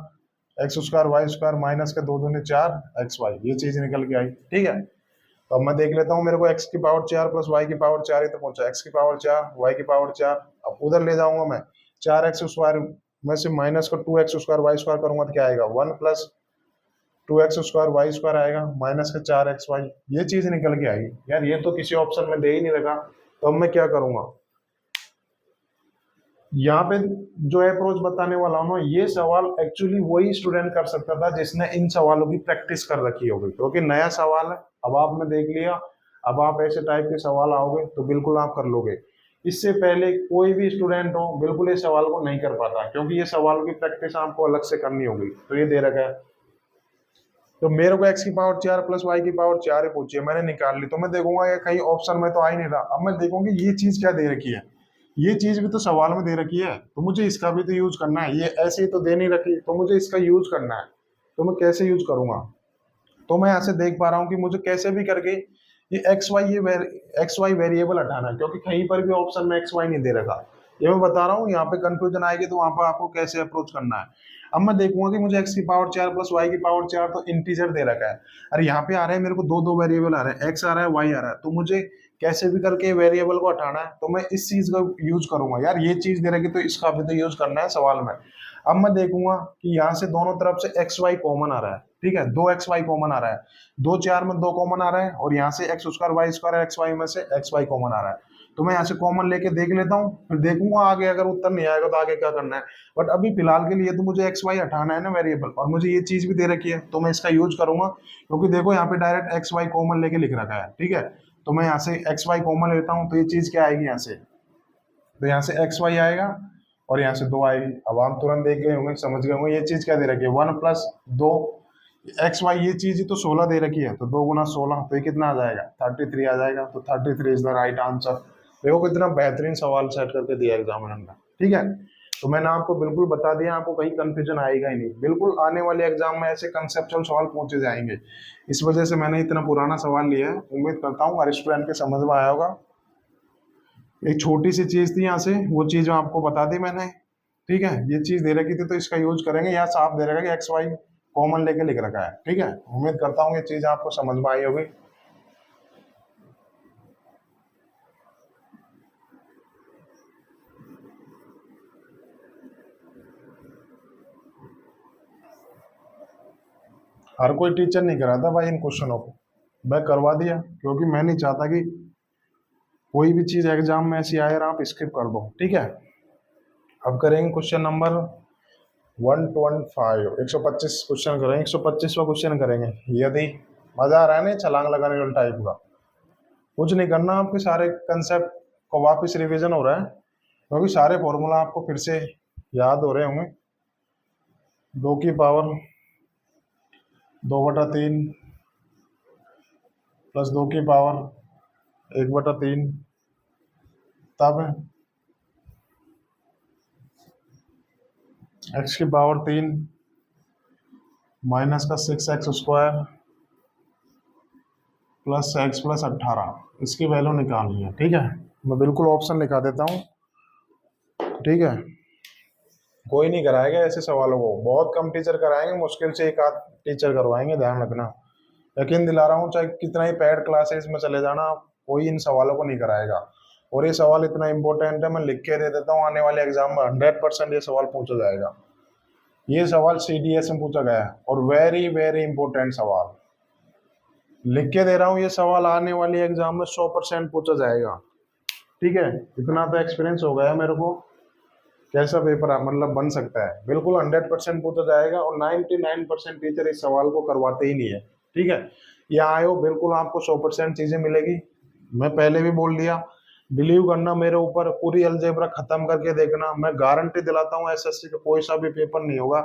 x square y square minus के 2 दूनी 4 एक्स वाई, ये चीज निकल के आई। ठीक है, तो अब मैं देख लेता हूँ, मेरे को एक्स की पावर 4 प्लस वाई की पावर 4 ही तो पहुंचा, एक्स की पावर 4 वाई की पावर 4। अब उधर ले जाऊंगा मैं 4x स्क्वायर में से माइनस को 2x स्क्वायर वाई स्क्वायर करूंगा तो क्या आएगा 1 plus 2x square y square आएगा माइनस का 4x वाई, ये चीज निकल के आई। यार ये तो किसी ऑप्शन में दे ही नहीं रखा, तो अब मैं क्या करूंगा, यहाँ पे जो अप्रोच बताने वाला हूँ ना, ये सवाल एक्चुअली वही स्टूडेंट कर सकता था जिसने इन सवालों की प्रैक्टिस कर रखी होगी, क्योंकि नया सवाल है, अब आपने देख लिया, अब आप ऐसे टाइप के सवाल आओगे तो बिल्कुल आप कर लोगे। इससे पहले कोई भी स्टूडेंट हो बिल्कुल इस सवाल को नहीं कर पाता, क्योंकि ये सवालों की प्रैक्टिस आपको अलग से करनी होगी। तो ये दे रखा है, तो मेरे को एक्स की पावर 4 प्लस वाई की पावर 4 ही पूछी है, मैंने निकाल ली, तो मैं देखूंगा ये कहीं ऑप्शन में तो आ ही नहीं रहा। अब मैं देखूंगी ये चीज क्या दे रखी है, ये चीज भी तो सवाल में दे रखी है, तो मुझे इसका भी तो यूज करना है। ये ऐसे ही तो दे नहीं रखी, तो मुझे इसका यूज करना है, तो मैं कैसे यूज करूंगा। तो मैं यहाँ से देख पा रहा हूँ कि मुझे कैसे भी करके ये एक्स वाई वेरिएबल हटाना है, क्योंकि कहीं पर भी ऑप्शन में एक्स वाई नहीं दे रखा। ये मैं बता रहा हूँ, यहाँ पे कंफ्यूजन आएगी तो वहां पर आपको कैसे अप्रोच करना है। अब मैं देखूंगा कि मुझे एक्स की पावर 4 प्लस वाई की पावर 4 तो इंटीजर दे रखा है, अरे यहाँ पे आ रहा है मेरे को दो दो वेरिएबल आ रहे हैं, एक्स आ रहा है वाई आ रहा है, तो मुझे कैसे भी करके वेरिएबल को हटाना है, तो मैं इस चीज का यूज करूंगा। यार ये चीज दे रखी तो इसका भी तो यूज करना है सवाल में। अब मैं देखूंगा कि यहाँ से दोनों तरफ से एक्स वाई कॉमन आ रहा है, ठीक है, दो एक्स वाई कॉमन आ रहा है, 2 4 में 2 कॉमन आ रहा है, और यहाँ से x square y square x y में से एक्स वाई कॉमन आ रहा है। तो मैं यहाँ से कॉमन लेके देख लेता हूँ, फिर देखूंगा आगे अगर उत्तर नहीं आएगा तो आगे क्या करना है। बट अभी फिलहाल के लिए तो मुझे एक्स वाई हटाना है ना वेरिएबल, और मुझे ये चीज भी दे रखी है, तो मैं इसका यूज करूंगा, क्योंकि देखो यहाँ पे डायरेक्ट एक्स वाई कॉमन लेके लिख रखा है। ठीक है, तो मैं यहाँ से एक्स वाई कॉमन लेता हूँ, तो ये चीज क्या आएगी यहाँ से, तो यहाँ से एक्स वाई आएगा और यहाँ से 2 आएगी। अब आप तुरंत देख गए होंगे, समझ गए होंगे ये चीज क्या दे रखी है 1 प्लस 2 एक्स वाई, ये चीज ही तो 16 दे रखी है, तो 2 गुना 16 तो ये कितना आ जाएगा 33 आ जाएगा। तो 33 इज द राइट आंसर। देखो कितना बेहतरीन सवाल सेट करके दिया एग्जामिनर ने। ठीक है, तो मैंने आपको बिल्कुल बता दिया, आपको कहीं कंफ्यूजन आएगा ही नहीं, बिल्कुल आने वाले एग्जाम में ऐसे कंसेप्चुअल सवाल पूछे जाएंगे। इस वजह से मैंने इतना पुराना सवाल लिया है, उम्मीद करता हूँ हर स्टूडेंट के समझ में आया होगा। एक छोटी सी चीज थी यहाँ से, वो चीज मैं आपको बता दी मैंने। ठीक है, ये चीज दे रखी थी तो इसका यूज करेंगे, यहाँ साफ दे रखा है कि एक्स वाई कॉमन लेके लिख रखा है। ठीक है, उम्मीद करता हूँ ये चीज आपको समझ में आई होगी। हर कोई टीचर नहीं कराता भाई इन क्वेश्चनों को, मैं करवा दिया क्योंकि मैं नहीं चाहता कि कोई भी चीज एग्जाम में ऐसी आए और आप स्किप कर दो। ठीक है, अब करेंगे क्वेश्चन नंबर 125, 125 क्वेश्चन करेंगे, 125वां क्वेश्चन करेंगे। यदि मजा आ रहा है ना छलांग लगाने वाले टाइप का, कुछ नहीं करना, आपके सारे कंसेप्ट को वापस रिवीजन हो रहा है, क्योंकि सारे फॉर्मूला आपको फिर से याद हो रहे होंगे। 2 की पावर 2/3 प्लस 2 की पावर 1/3, तब x की पावर 3 माइनस का 6x square plus x plus 18, इसकी वैल्यू निकालनी है। ठीक है, मैं बिल्कुल ऑप्शन लिखा देता हूँ। ठीक है, कोई नहीं कराएगा ऐसे सवालों को, बहुत कम टीचर कराएंगे, मुश्किल से एक आध टीचर करवाएंगे, ध्यान रखना। यकीन दिला रहा हूँ, चाहे कितना ही पैड क्लासेस में चले जाना, कोई इन सवालों को नहीं कराएगा। और ये सवाल इतना इंपॉर्टेंट है, मैं लिख के दे देता हूँ, आने वाले एग्जाम में 100% ये सवाल पूछा जाएगा। ये सवाल CDS में पूछा गया है, और वेरी वेरी इंपॉर्टेंट सवाल लिख के दे रहा हूँ, ये सवाल आने वाले एग्जाम में 100% पूछा जाएगा। ठीक है, इतना तो एक्सपीरियंस हो गया मेरे को कैसा पेपर मतलब बन सकता है। बिल्कुल 100% पूछा जाएगा और 99% टीचर इस सवाल को करवाते ही नहीं है। ठीक है, यहाँ आयो बिल्कुल आपको 100% चीजें मिलेगी। मैं पहले भी बोल दिया, बिलीव करना मेरे ऊपर, पूरी अलजेब्रा खत्म करके देखना। मैं गारंटी दिलाता हूँ एसएससी का कोई सा भी पेपर नहीं होगा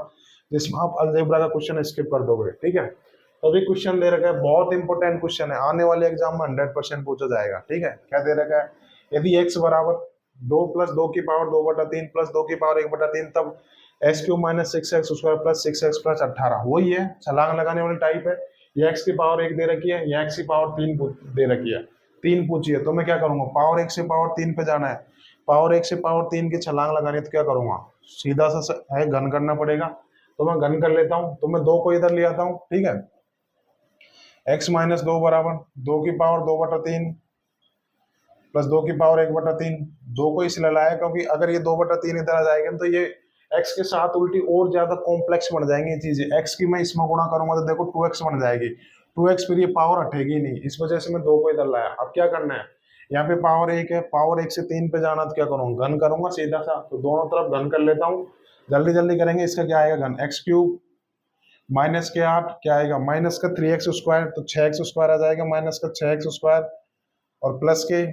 जिसमें आप अलजेब्रा का क्वेश्चन स्किप कर दोगे। ठीक है, तो अभी क्वेश्चन दे रखा है, बहुत इंपॉर्टेंट क्वेश्चन है, आने वाले एग्जाम में 100% पूछा जाएगा। ठीक है, क्या दे रखा है, यदि x बराबर 2 + 2 की पावर 2/3 + 2 की पावर 1/3 तब s³ - 6x² + 6x + 18 वही है, छलांग लगाने वाली टाइप है। ये x की पावर 1 दे रखी है, ये x की पावर 3 दे रखी है, 3 पूछी है। तो मैं क्या करूंगा, पावर 1 से पावर 3 पे जाना है, पावर 1 से पावर 3 की छलांग लगानी है, तो क्या करूंगा, सीधा सा है घन करना पड़ेगा। तो मैं घन कर लेता हूँ, तो मैं 2 को इधर ले आता हूँ। ठीक है, x - 2 बराबर 2 की पावर 2/3 + 2 की पावर 1/3। 2 को इसलिए लाया क्योंकि अगर ये 2/3 इधर आ जाएगा तो ये x के साथ उल्टी और ज्यादा कॉम्प्लेक्स बन जाएंगी ये चीजें। x की मैं इसमें गुणा करूंगा तो देखो 2x बन जाएगी, 2x फिर ये पावर हटेगी नहीं, इस वजह से मैं 2 को इधर लाया। अब क्या करना है, यहाँ पे पावर 1 है, पावर 1 से 3 पे जाना, तो क्या करूंगा, घन करूंगा सीधा सा। तो दोनों तरफ घन कर लेता हूँ, जल्दी जल्दी करेंगे। इसका क्या आएगा घन, x³ -8 क्या आएगा, -3x², तो 6x² आ जाएगा, -6x² और प्लस के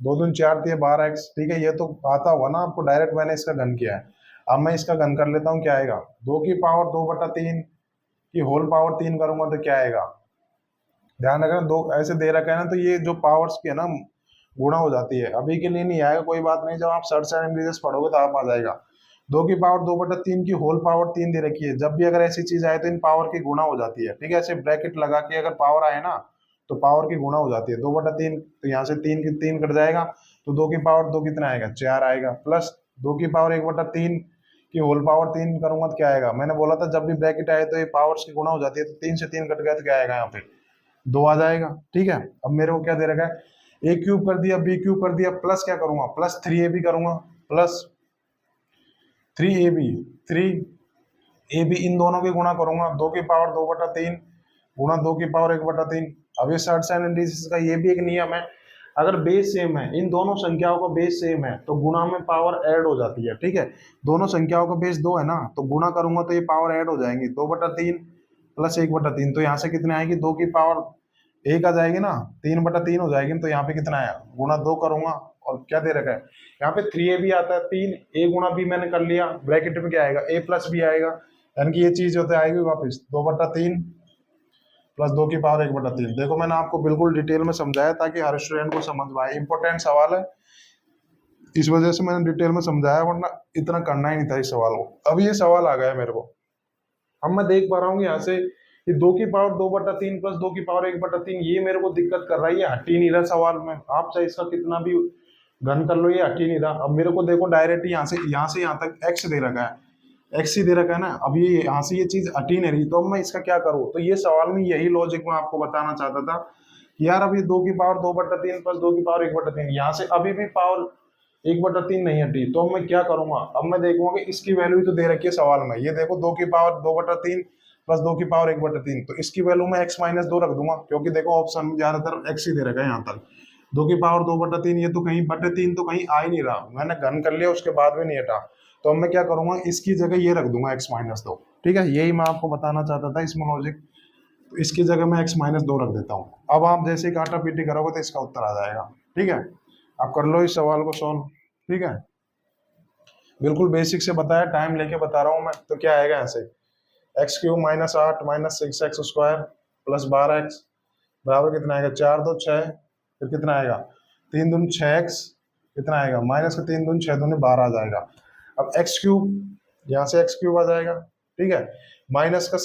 2 दूनी 4 थी 12x। ठीक है, ये तो आता होगा ना आपको, डायरेक्ट मैंने इसका घन किया है। अब मैं इसका घन कर लेता हूँ, क्या आएगा, 2 की पावर 2/3 की होल पावर 3 करूंगा तो क्या आएगा, ध्यान रखना दो ऐसे दे रखा है ना, तो ये जो पावर्स की है ना गुणा हो जाती है। अभी के लिए नहीं आएगा, कोई बात नहीं, जब आप सर्च एंड इंग्लिश पढ़ोगे तो आप आ जाएगा। 2 की पावर 2/3 की होल पावर 3 दे रखी है, जब भी अगर ऐसी चीज आए तो इन पावर की गुणा हो जाती है। ठीक है, ऐसे ब्रैकेट लगा के अगर पावर आए ना तो पावर की गुणा हो जाती है। 2/3, तो यहाँ से 3 की 3 कट जाएगा, तो 2 की पावर 2 कितना आएगा, 4 आएगा, प्लस 2 की पावर 1/3 की होल पावर 3 करूंगा तो क्या आएगा, मैंने बोला था जब भी ब्रैकेट आए तो ये पावर्स की गुणा हो जाती है, तो 3 से 3 कट गया तो क्या आएगा, यहाँ पे 2 आ जाएगा। ठीक है, अब मेरे को क्या दे रखा है, a³ कर दिया, b³ कर दिया, प्लस क्या करूंगा, प्लस 3ab करूंगा, प्लस 3ab, 3ab इन दोनों की गुणा करूंगा, 2 की पावर 2/3 गुणा 2 की पावर 1/3। अब ये सर्ट साइन एंटीथेसिस का ये भी एक नियम है, अगर बेस सेम है, इन दोनों संख्याओं का बेस सेम है तो गुणा में पावर ऐड हो जाती है। ठीक है, दोनों संख्याओं का बेस 2 है ना, तो गुणा करूंगा तो ये पावर ऐड हो जाएंगी, 2/3 + 1/3, तो यहाँ से कितने आएगी, 2 की पावर 1 आ जाएगी ना, 3/3 हो जाएगी, तो यहाँ पे कितना आया, गुणा 2 करूंगा। और क्या दे रखा है, यहाँ पे 3ab आता है, 3 a गुणा b मैंने कर लिया, ब्रैकेट में क्या आएगा, a + b आएगा, यानी कि ये चीज होते आएगी वापस 2/3 + 2 की पावर 1/3। देखो मैंने आपको बिल्कुल डिटेल में समझाया ताकि हर स्टूडेंट को समझ में आए, इंपॉर्टेंट सवाल है, इस वजह से मैंने डिटेल में समझाया, वरना इतना करना ही नहीं था इस सवाल को। अभी ये सवाल आ गया मेरे को, अब मैं देख पा रहा हूँ यहाँ से ये 2 की पावर 2/3 + 2 की पावर 1/3, ये मेरे को दिक्कत कर रहा है, ये हट ही नहीं रहा सवाल में। आप चाहे इसका कितना भी घन कर लो, ये हट ही नहीं रहा। अब मेरे को देखो डायरेक्ट यहाँ से यहाँ तक x दे रखा है, x ही दे रखा है ना, अब ये यहाँ से ये चीज हट ही नहीं रही, तो अब मैं इसका क्या करूँ। तो ये सवाल में यही लॉजिक मैं आपको बताना चाहता था कि यार अभी 2 की पावर 2/3 + 2 की पावर 1/3, यहाँ से अभी भी पावर 1/3 नहीं हटी, तो अब मैं क्या करूंगा, अब मैं देखूंगा कि इसकी वैल्यू तो दे रखी है सवाल में, ये देखो 2 की पावर 2/3 + 2 की पावर 1/3, तो इसकी वैल्यू में x - 2 रख दूंगा, क्योंकि देखो ऑप्शन में ज्यादातर x ही दे रखा है यहाँ तक। 2 की पावर 2/3, ये तो कहीं 3 तो कहीं आ ही नहीं रहा, मैंने घन कर लिया उसके बाद भी नहीं हटा, तो अब मैं क्या करूंगा, इसकी जगह ये रख दूंगा x - 2। ठीक है, यही मैं आपको बताना चाहता था इसमें लॉजिक, तो इसकी जगह मैं x - 2 रख देता हूँ। अब आप जैसे काटा पीटी करोगे तो इसका उत्तर आ जाएगा। ठीक है, आप कर लो इस सवाल को सॉल्व। ठीक है, बिल्कुल बेसिक से बताया, टाइम लेके बता रहा हूँ मैं। तो क्या आएगा ऐसे, x³ -8 - 6x² + 12x बराबर कितना आएगा, 4 2 6, फिर कितना आएगा, 3 दूनी 6x, कितना आएगा, -3 दूनी 6 दूनी 12 आ जाएगा। अब x³ यहाँ से x³ आ जाएगा। ठीक है, -6x²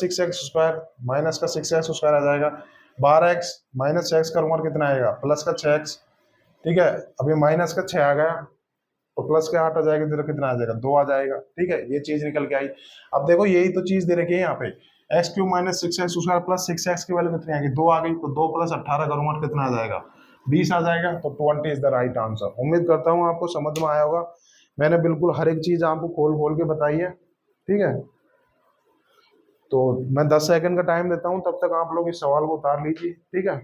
आ जाएगा, 12x -6x करूंगा कितना आएगा, +6x। ठीक है, अभी -6 आ गया, तो प्लस के 8 आ जाएगा, इधर कितना आ जाएगा, 2 आ जाएगा। ठीक है, ये चीज निकल के आई। अब देखो यही तो चीज दे रखी है यहाँ पे, x³ - 6x² + 6x की वैल्यू कितनी आएगी, 2 आ गई, तो 2 + 18 करूंगा तो कितना आ जाएगा, 20 आ जाएगा, तो 20 इज द राइट आंसर। उम्मीद करता हूँ आपको समझ में आया होगा, मैंने बिल्कुल हर एक चीज आपको खोल खोल के बताई है। ठीक है, तो मैं 10 सेकंड का टाइम देता हूँ, तब तक आप लोग इस सवाल को उतार लीजिए। ठीक है,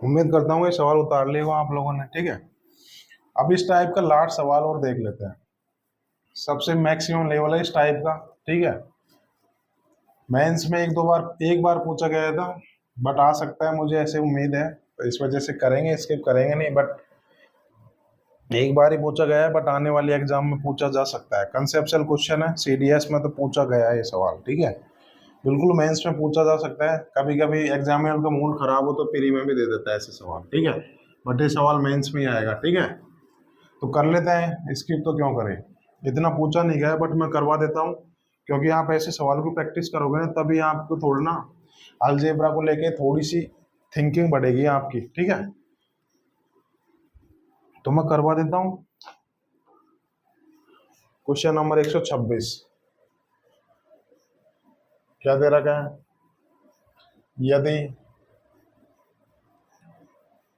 उम्मीद करता हूँ ये सवाल उतार लिया आप लोगों ने, ठीक है। अब इस टाइप का लास्ट सवाल और देख लेते हैं, सबसे मैक्सिमम लेवल है इस टाइप का, ठीक है। मेंस में एक बार पूछा गया था, बट आ सकता है, मुझे ऐसे उम्मीद है, तो इस वजह से करेंगे, स्किप करेंगे नहीं, बट एक बार ही पूछा गया है, बट आने वाले एग्जाम में पूछा जा सकता है। कंसेप्चुअल क्वेश्चन है, सीडीएस में तो पूछा गया है ये सवाल, ठीक है। बिल्कुल मेंस में पूछा जा सकता है, कभी कभी एग्जामिनर का मूड खराब हो तो प्री में भी दे देता है ऐसे सवाल, ठीक है। बट ये सवाल मेंस में ही आएगा, ठीक है। तो कर लेते हैं, स्किप तो क्यों करें, इतना पूछा नहीं गया, बट मैं करवा देता हूँ, क्योंकि आप ऐसे सवाल की प्रैक्टिस करोगे ना, तभी आपको थोड़ा ना अलजेब्रा को लेके थोड़ी सी थिंकिंग बढ़ेगी आपकी, ठीक है। तो मैं करवा देता हूँ क्वेश्चन नंबर 126। क्या दे रखा है, यदि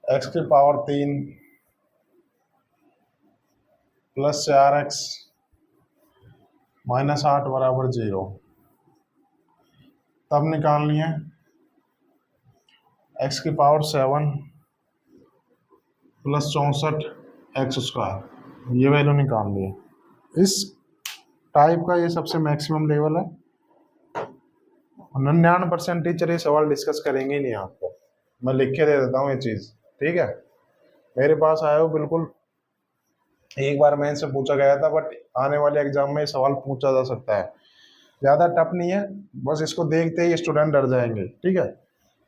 x की पावर 3 प्लस 4x माइनस 8 बराबर 0, तब निकालनी है x की पावर 7 प्लस 64x², ये वैल्यू निकालनी है। इस टाइप का ये सबसे मैक्सिमम लेवल है, 99% टीचर ये सवाल डिस्कस करेंगे ही नहीं आपको, मैं लिख के दे देता हूँ ये चीज, ठीक है। मेरे पास आए हो, बिल्कुल एक बार मेंस से पूछा गया था, बट आने वाले एग्जाम में ये सवाल पूछा जा सकता है, ज्यादा टफ नहीं है, बस इसको देखते ही स्टूडेंट डर जाएंगे, ठीक है।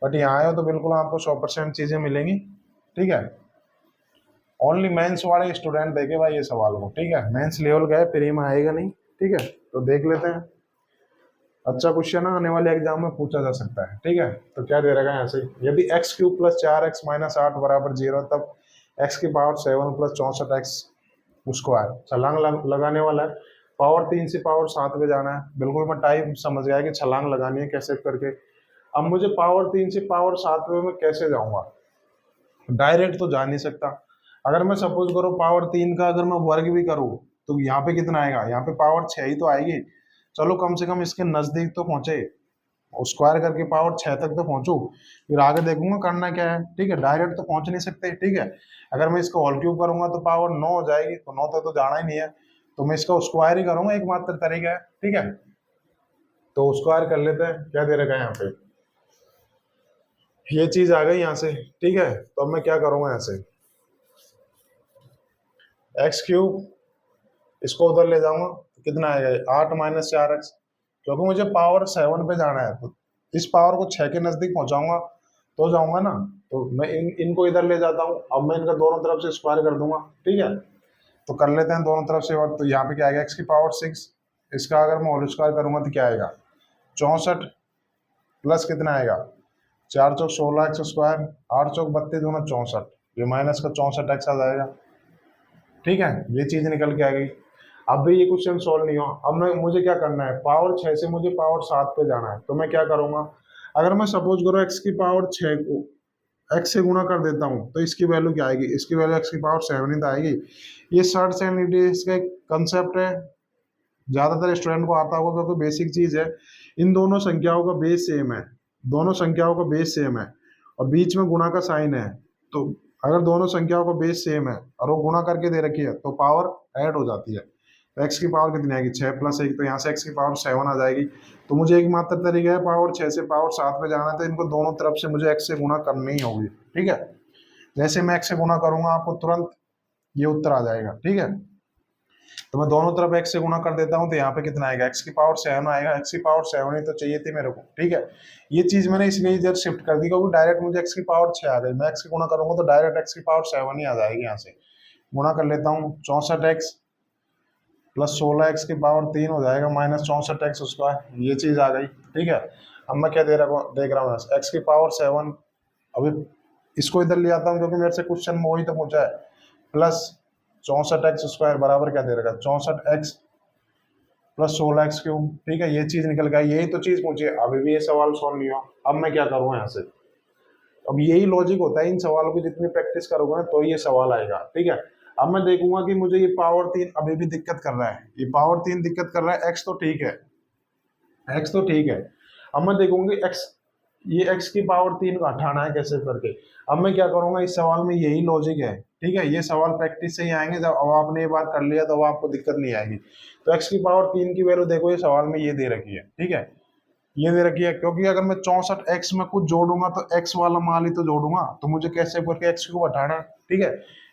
बट यहाँ आए हो तो बिल्कुल आपको 100% चीजें मिलेंगी, ठीक है। ओनली मेंस वाले स्टूडेंट देखे भाई ये सवाल को, ठीक है। मेंस लेवल गए, प्री में आएगा नहीं, ठीक है। तो देख लेते हैं, अच्छा क्वेश्चन है, आने वाले एग्जाम में पूछा जा सकता है, ठीक है। तो क्या दे रखा है ऐसे, यदि x³ प्लस 4x माइनस 8 बराबर 0, तब x की पावर 7 प्लस 64x स्क्वायर, छलांग लगाने वाला है, पावर 3 से पावर 7 पे जाना है। बिल्कुल मैं टाइप समझ गया कि छलांग लगानी है कैसे करके। अब मुझे पावर 3 से पावर 7 पे मैं कैसे जाऊंगा, डायरेक्ट तो जा नहीं सकता। अगर मैं सपोज करो पावर 3 का अगर मैं वर्ग भी करूँ, तो यहाँ पे कितना आएगा, यहाँ पे पावर 6 ही तो आएगी। चलो कम से कम इसके नजदीक तो पहुंचे, स्क्वायर करके पावर 6 तक तो पहुंचू, फिर आगे देखूंगा करना क्या है, ठीक है। डायरेक्ट तो पहुंच नहीं सकते, ठीक है। अगर मैं इसको होल क्यूब करूंगा तो पावर 9 हो जाएगी, तो 9 तक तो जाना ही नहीं है, तो मैं इसका स्क्वायर ही करूंगा, एकमात्र तरीका है, ठीक है। तो स्क्वायर कर लेते हैं, क्या दे रखा है यहाँ पे, ये चीज आ गई यहाँ से, ठीक है। तो अब मैं क्या करूंगा, यहाँ से x³ इसको उधर ले जाऊंगा, तो कितना आएगा 8 माइनस 4x, क्योंकि मुझे पावर 7 पे जाना है, तो इस पावर को 6 के नजदीक पहुंचाऊंगा तो जाऊंगा ना। तो मैं इनको इधर ले जाता हूँ, अब मैं इनका दोनों तरफ से स्क्वायर कर दूंगा, ठीक है। तो कर लेते हैं दोनों तरफ से, और तो यहाँ पे क्या आएगा x की पावर 6, इसका अगर मैं होल स्क्वायर करूंगा तो क्या आएगा 64 प्लस कितना आएगा 4 चौक 16x², 8 चौक 32 दूना 64, ये माइनस का 64x आ जाएगा, ठीक है। ये चीज निकल के आ गई। अब भी ये क्वेश्चन सॉल्व नहीं हुआ, अब मैं मुझे क्या करना है, पावर 6 से मुझे पावर 7 पे जाना है, तो मैं क्या करूंगा, अगर मैं सपोज करो x की पावर 6 को x से गुणा कर देता हूँ, तो इसकी वैल्यू क्या आएगी, इसकी वैल्यू x की पावर 7 ही तो आएगी। ये सर्ट सेकेंड इसका एक कंसेप्ट है, ज्यादातर स्टूडेंट को आता होगा क्योंकि बेसिक चीज है। इन दोनों संख्याओं का बेस सेम है, दोनों संख्याओं का बेस सेम है, और बीच में गुणा का साइन है, तो अगर दोनों संख्याओं का बेस सेम है और वो गुणा करके दे रखी है, तो पावर ऐड हो जाती है। तो x की पावर कितनी आएगी 6 प्लस 1, तो यहाँ से x की पावर 7 आ जाएगी। तो मुझे एकमात्र तरीका है पावर 6 से पावर 7 पे जाना है, तो इनको दोनों तरफ से मुझे x से गुणा करनी ही होगी, ठीक है। जैसे मैं x से गुणा करूंगा, आपको तुरंत ये उत्तर आ जाएगा, ठीक है। तो मैं दोनों तरफ x से गुणा कर देता हूँ, तो यहाँ पे कितना आएगा x की पावर 7 आएगा, x की पावर 7 ही तो चाहिए थी मेरे को, ठीक है। ये चीज मैंने इसलिए इधर शिफ्ट कर दी क्योंकि डायरेक्ट मुझे x की पावर 6 आ गई, मैं x से गुणा करूंगा तो डायरेक्ट x की पावर 7 ही आ जाएगी। यहाँ से गुणा कर लेता हूँ, 64x प्लस 16x की पावर 3 हो जाएगा माइनस 64x², ये चीज आ गई, ठीक है। अब मैं क्या देख रहा हूँ x की पावर 7, अभी इसको इधर ले आता हूँ क्योंकि मेरे से क्वेश्चन में वही तो पूछा है, प्लस 64x² बराबर क्या दे रखा 64x प्लस 16x³, ठीक है। ये चीज निकल गया, यही तो चीज पूछी है, अभी भी ये सवाल सॉल्व नहीं हुआ। अब मैं क्या करूँ यहाँ से, अब यही लॉजिक होता है, इन सवालों की जितनी प्रैक्टिस करोगे ना तो ये सवाल आएगा, ठीक है। अब मैं देखूंगा कि मुझे ये पावर 3 अभी भी दिक्कत कर रहा है, ये पावर 3 दिक्कत कर रहा है, x तो ठीक है, x तो ठीक है। अब मैं देखूंगी x ये x की पावर 3 को हटाना है कैसे करके। अब मैं क्या करूंगा, इस सवाल में यही लॉजिक है, ठीक है। ये सवाल प्रैक्टिस से ही आएंगे, जब अब आपने ये बात कर लिया तो अब आपको दिक्कत नहीं आएगी। तो x की पावर 3 की वैल्यू देखो, ये सवाल में ये दे रखी है, ठीक है, ये दे रखी है। क्योंकि अगर मैं 64x में कुछ जोड़ूंगा तो x वाला मान ही तो जोड़ूंगा, तो मुझे कैसे करके x क्यूब हटाना है, ठीक है,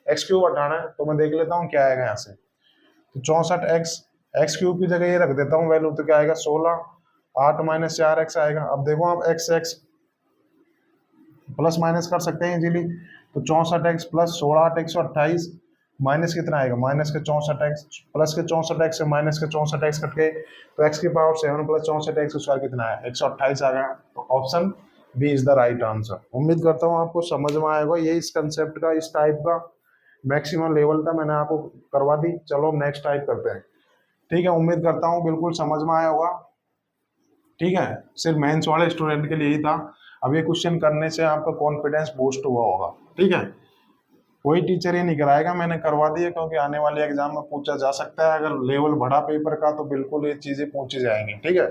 x क्यूब हटाना है। तो मैं देख लेता हूँ क्या आएगा यहाँ से। तो 64x, एक्स क्यूब की जगह ये रख देता हूँ वैल्यू, तो क्या आएगा 16, 8 माइनस 4x आएगा। अब देखो आप x x प्लस माइनस कर सकते हैं इजीली। तो 64x प्लस 16 128 माइनस कितना आएगा, माइनस के 64x, प्लस के 64x से माइनस के 64x कट गए, तो x की पावर 7 प्लस 64x स्क्वायर कितना है, 128 आ गया। तो option b is the right answer. उम्मीद करता हूँ आपको समझ में आएगा। ये इस कंसेप्ट का, इस टाइप का मैक्सिमम लेवल था, मैंने आपको करवा दी। चलो नेक्स्ट टाइप करते हैं, ठीक है। उम्मीद करता हूँ बिल्कुल समझ में आया होगा, ठीक है। सिर्फ मेंस वाले स्टूडेंट के लिए ही था। अब ये क्वेश्चन करने से आपका कॉन्फिडेंस बूस्ट हुआ होगा, ठीक है। कोई टीचर ये नहीं कराएगा, मैंने करवा दिया, क्योंकि आने वाले एग्जाम में पूछा जा सकता है। अगर लेवल बढ़ा पेपर का तो बिल्कुल ये चीजें पूछी जाएंगी, ठीक है।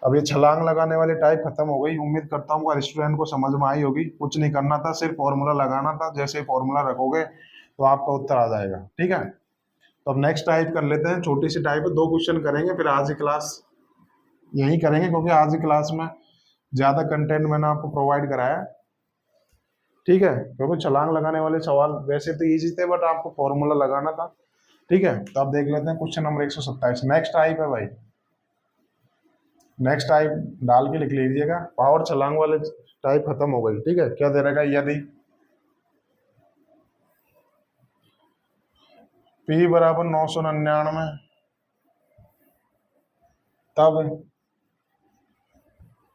अब ये छलांग लगाने वाली टाइप खत्म हो गई। उम्मीद करता हूँ हर स्टूडेंट को समझ में आई होगी। कुछ नहीं करना था, सिर्फ फॉर्मूला लगाना था। जैसे फॉर्मूला रखोगे तो आपका उत्तर आ जाएगा, ठीक है। तो अब नेक्स्ट टाइप कर लेते हैं, छोटी सी टाइप है, 2 क्वेश्चन करेंगे, फिर आज की क्लास यही करेंगे, क्योंकि आज की क्लास में ज्यादा कंटेंट मैंने आपको प्रोवाइड कराया है, ठीक है। क्योंकि छलांग लगाने वाले सवाल वैसे तो इजी थे, बट आपको फॉर्मूला लगाना था, ठीक है। तो आप देख लेते हैं क्वेश्चन नंबर 127। नेक्स्ट टाइप है भाई, नेक्स्ट टाइप डाल के लिख लीजिएगा। पावर छलांग वाले टाइप खत्म हो गई, ठीक है। क्या दे रखा है, यदि P बराबर 999, तब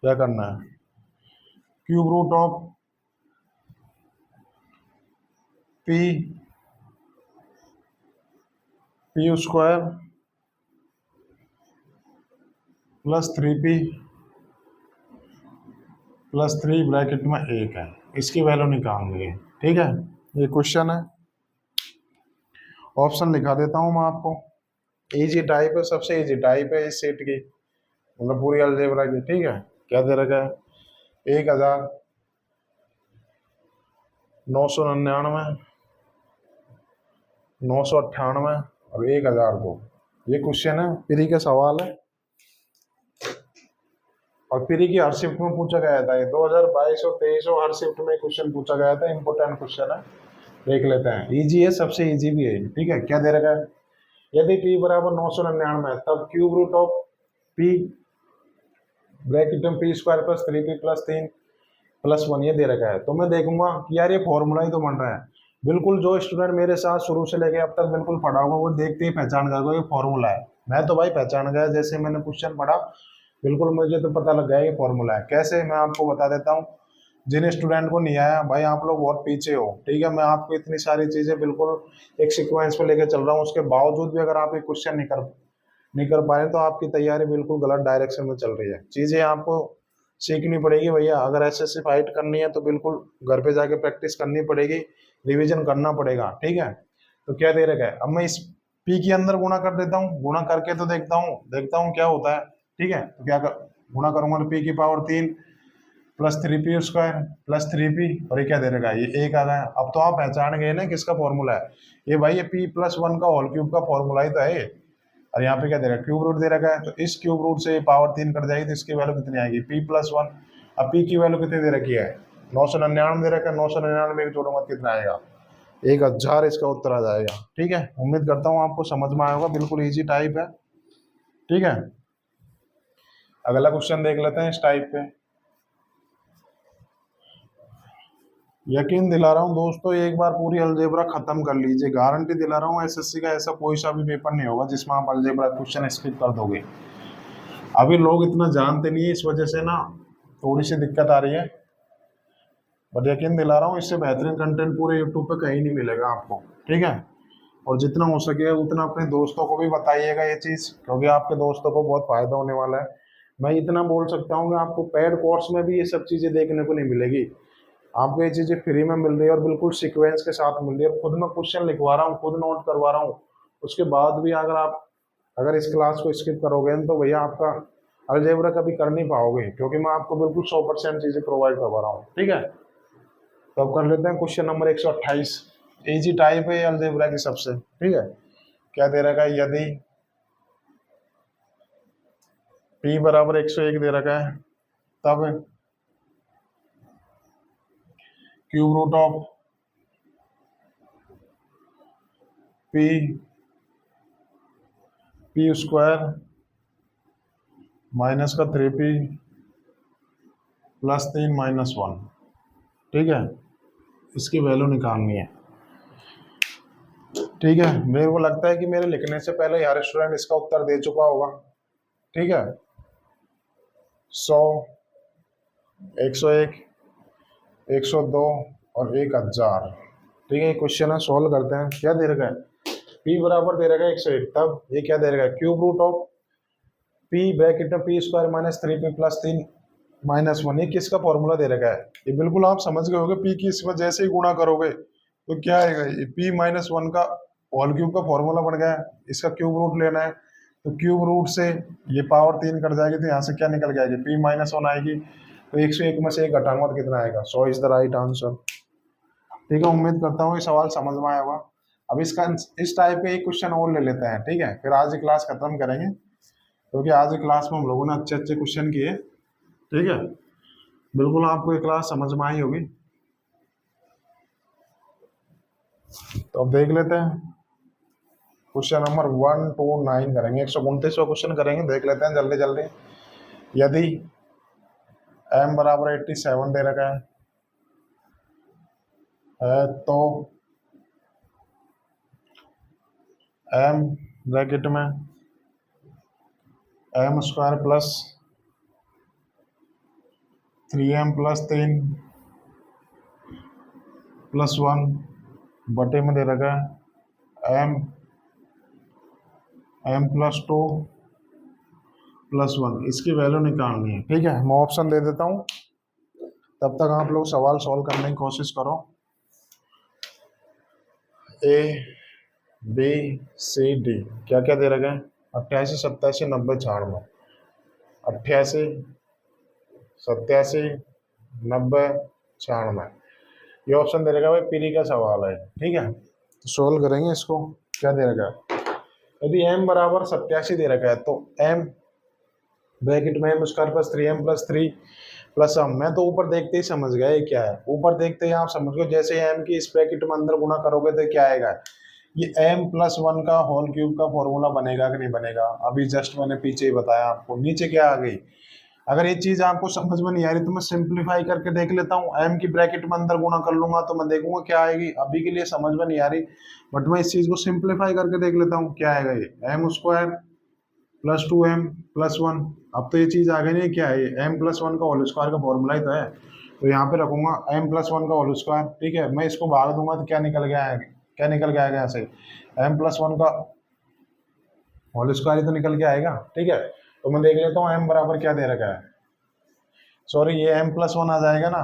क्या करना है, cube root of P P square plus 3P plus 3 bracket में 1 है, इसकी वैल्यू निकालनी है, ठीक है। ये क्वेश्चन है, ऑप्शन लिखा देता हूँ मैं आपको। इजी टाइप है, सबसे इजी टाइप है इस सेट की, मतलब पूरी अलजेब्रा की, ठीक है। क्या दे रखा है, 1999, 998 और 1002। ये क्वेश्चन है, प्री का सवाल है, और प्री की हर शिफ्ट में पूछा गया था। ये 2022 और 23 हर शिफ्ट में क्वेश्चन पूछा गया था। इंपोर्टेंट क्वेश्चन है, देख लेते हैं। इजी है, सबसे इजी भी है, ठीक है। क्या दे रखा है, यदि P बराबर 999 है, तब cube root of P bracket में P square plus 3P plus 3 plus 1 ये दे रखा है। तो मैं देखूंगा कि यार ये फॉर्मूला ही तो बन रहा है। बिल्कुल जो स्टूडेंट मेरे साथ शुरू से लेके अब तक बिल्कुल पढ़ा होगा, वो देखते ही पहचान गया ये फॉर्मूला है। मैं तो भाई पहचान गया, जैसे मैंने क्वेश्चन पढ़ा बिल्कुल मुझे तो पता लग गया ये फॉर्मूला है। कैसे, मैं आपको बता देता हूँ। जिन स्टूडेंट को नहीं आया भाई, आप लोग बहुत पीछे हो, ठीक है। मैं आपको इतनी सारी चीजें बिल्कुल एक सीक्वेंस पे लेके चल रहा हूँ, उसके बावजूद भी अगर आप एक क्वेश्चन नहीं कर पा रहे तो आपकी तैयारी बिल्कुल गलत डायरेक्शन में चल रही है। चीजें आपको सीखनी पड़ेगी भैया। अगर एसएससी फाइट करनी है तो बिल्कुल घर पे जाके प्रैक्टिस करनी पड़ेगी, रिवीजन करना पड़ेगा, ठीक है। तो क्या दे रखा है, अब मैं इस पी के अंदर गुणा कर देता हूँ, गुणा करके तो देखता हूँ क्या होता है, ठीक है। तो क्या गुणा करूंगा तो P की power 3 plus 3P square plus 3P, और ये क्या दे रखा है, ये 1 आ गया। अब तो आप पहचान गए ना किसका फॉर्मूला है ये भाई, ये P+1 का होल क्यूब का फॉर्मूला ही तो है। और यहाँ पे क्या दे रखा है, क्यूब रूट दे रखा है। तो इस क्यूब रूट से पावर 3 कट जाएगी, तो इसकी वैल्यू कितनी आएगी, P+1। अब P की वैल्यू कितनी दे रखी है, 999 दे रखा है। 999 में जोड़ो मत, कितना आएगा, 1000। इसका उत्तर आ जाएगा, ठीक है। उम्मीद करता हूँ आपको समझ में आया होगा, बिल्कुल इजी टाइप है, ठीक है। अगला क्वेश्चन देख लेते हैं इस टाइप पे। यकीन दिला रहा हूँ दोस्तों, एक बार पूरी अलजेब्रा खत्म कर लीजिए, गारंटी दिला रहा हूँ। एसएससी का ऐसा कोई सा भी पेपर नहीं होगा जिसमें आप अलजेब्रा क्वेश्चन स्किप कर दोगे। अभी लोग इतना जानते नहीं है, इस वजह से ना थोड़ी सी दिक्कत आ रही है। बट यकीन दिला रहा हूँ, इससे बेहतरीन कंटेंट पूरे यूट्यूब पे कहीं नहीं मिलेगा आपको, ठीक है। और जितना हो सके उतना अपने दोस्तों को भी बताइएगा ये चीज़, क्योंकि आपके दोस्तों को बहुत फायदा होने वाला है। मैं इतना बोल सकता हूँ कि आपको पेड कोर्स में भी ये सब चीज़ें देखने को नहीं मिलेगी। आपको ये चीज़ें फ्री में मिल रही है, और बिल्कुल सीक्वेंस के साथ मिल रही है। खुद मैं क्वेश्चन लिखवा रहा हूँ, खुद नोट करवा रहा हूँ। उसके बाद भी अगर इस क्लास को स्किप करोगे तो भैया आपका अलजेब्रा कभी कर नहीं पाओगे, क्योंकि मैं आपको बिल्कुल 100% चीजें प्रोवाइड करवा रहा हूँ, ठीक है। तो अब कर लेते हैं क्वेश्चन नंबर 128। इजी टाइप है अलजेब्रा की सबसे, ठीक है। क्या दे रखा है, यदि p बराबर 101 दे रखा है, तब cube root of p square minus का 3p प्लस 3 माइनस 1, ठीक है। इसकी वैल्यू निकालनी है, ठीक है। मेरे को लगता है कि मेरे लिखने से पहले यार स्टूडेंट इसका उत्तर दे चुका होगा, ठीक है। 100, 101, 102 और 1000, ठीक है। क्वेश्चन है, सॉल्व करते हैं। क्या दे रखा है, p बराबर दे रखा है 101, तब ये क्या दे रखा है, cube root of p bracket में p square minus 3p plus 3 minus 1, ये किसका फॉर्मूला दे रखा है, ये बिल्कुल आप समझ गए होगे। p की इसमें जैसे ही गुणा करोगे तो क्या आएगा, ये p माइनस 1 का होल क्यूब का फॉर्मूला बन गया है। इसका क्यूब रूट लेना है, तो क्यूब रूट से ये पावर 3 कट जाएगी, तो यहाँ से क्या निकल के आएगी, p माइनस 1 आएगी। तो 101 में से 1 घटाऊंगा तो कितना आएगा, 100 इज द राइट आंसर, ठीक है। उम्मीद करता हूँ ये सवाल समझ में आया होगा। अब इसका इस टाइप का एक क्वेश्चन और ले लेते हैं, ठीक है, फिर आज की क्लास खत्म करेंगे, क्योंकि आज की क्लास में हम लोगों ने अच्छे अच्छे क्वेश्चन किए, ठीक है। बिल्कुल आपको ये क्लास समझ में आई होगी। तो अब देख लेते हैं क्वेश्चन नंबर 129 करेंगे, 129वां क्वेश्चन करेंगे, देख लेते हैं जल्दी जल्दी। यदि m बराबर 87 दे रखा है, तो m ब्रैकेट में m square plus 3m plus 3 plus 1 बटे में दे रखा है m प्लस 2 प्लस 1, इसकी वैल्यू निकालनी है, ठीक है। मैं ऑप्शन दे देता हूँ, तब तक आप लोग सवाल सॉल्व करने की कोशिश करो। ए बी सी डी क्या क्या दे रखा है, 88, 87, 90, 96, 88, 87, 90, 96, ये ऑप्शन दे रखा है। भाई पीरी का सवाल है, ठीक है, तो सोल्व करेंगे इसको। क्या दे रखा है, यदि m बराबर 87 दे रखा है, तो m ब्रैकेट में m square plus 3m plus 3 plus मैं तो ऊपर देखते ही समझ गया ये क्या है, ऊपर देखते ही आप समझ गए। जैसे m की इस ब्रैकेट में अंदर गुणा करोगे तो क्या आएगा, ये m प्लस 1 का होल क्यूब का फॉर्मूला बनेगा कि नहीं बनेगा। अभी जस्ट मैंने पीछे ही बताया आपको, नीचे क्या आ गई। अगर ये चीज आपको समझ में नहीं आ रही तो मैं सिंप्लीफाई करके देख लेता हूँ, m की ब्रैकेट में अंदर गुणा कर लूंगा तो मैं देखूंगा क्या आएगी। अभी के लिए समझ में नहीं आ रही, बट मैं इस चीज को सिंप्लीफाई करके देख लेता हूँ क्या आएगा। ये m square plus 2m plus 1, अब तो ये चीज आ गई नहीं, क्या है, m प्लस 1 का होल स्क्वायर का फॉर्मूला ही तो है। तो यहाँ पे रखूंगा m प्लस 1 का होल स्क्वायर, ठीक है। मैं इसको भाग दूंगा तो क्या निकल गया है, क्या निकल के आएगा यहाँ से, m प्लस 1 का होल स्क्वायर ही तो निकल के आएगा, ठीक है। तो मैं देख लेता हूँ m बराबर क्या दे रखा है, सॉरी ये m प्लस 1 आ जाएगा ना,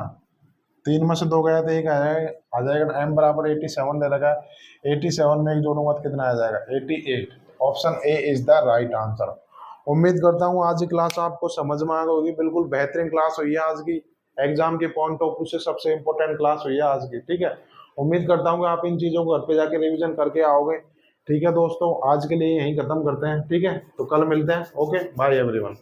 3 में से 2 गया तो 1 आ जाएगा। m बराबर 87 दे रखा है, 87 में 1 जोड़ूंगा तो कितना आ जाएगा, 88। Option A is the right answer. उम्मीद करता हूँ आज की क्लास आपको समझ में आ गई होगी, बिल्कुल बेहतरीन क्लास हुई है आज की, एग्जाम के पॉइंट ऑफ व्यू से सबसे इंपॉर्टेंट क्लास हुई है आज की, ठीक है। उम्मीद करता हूँ कि आप इन चीजों को घर पे जाके रिवीजन करके आओगे, ठीक है दोस्तों। आज के लिए यहीं खत्म करते हैं, ठीक है, तो कल मिलते हैं। Okay bye everyone.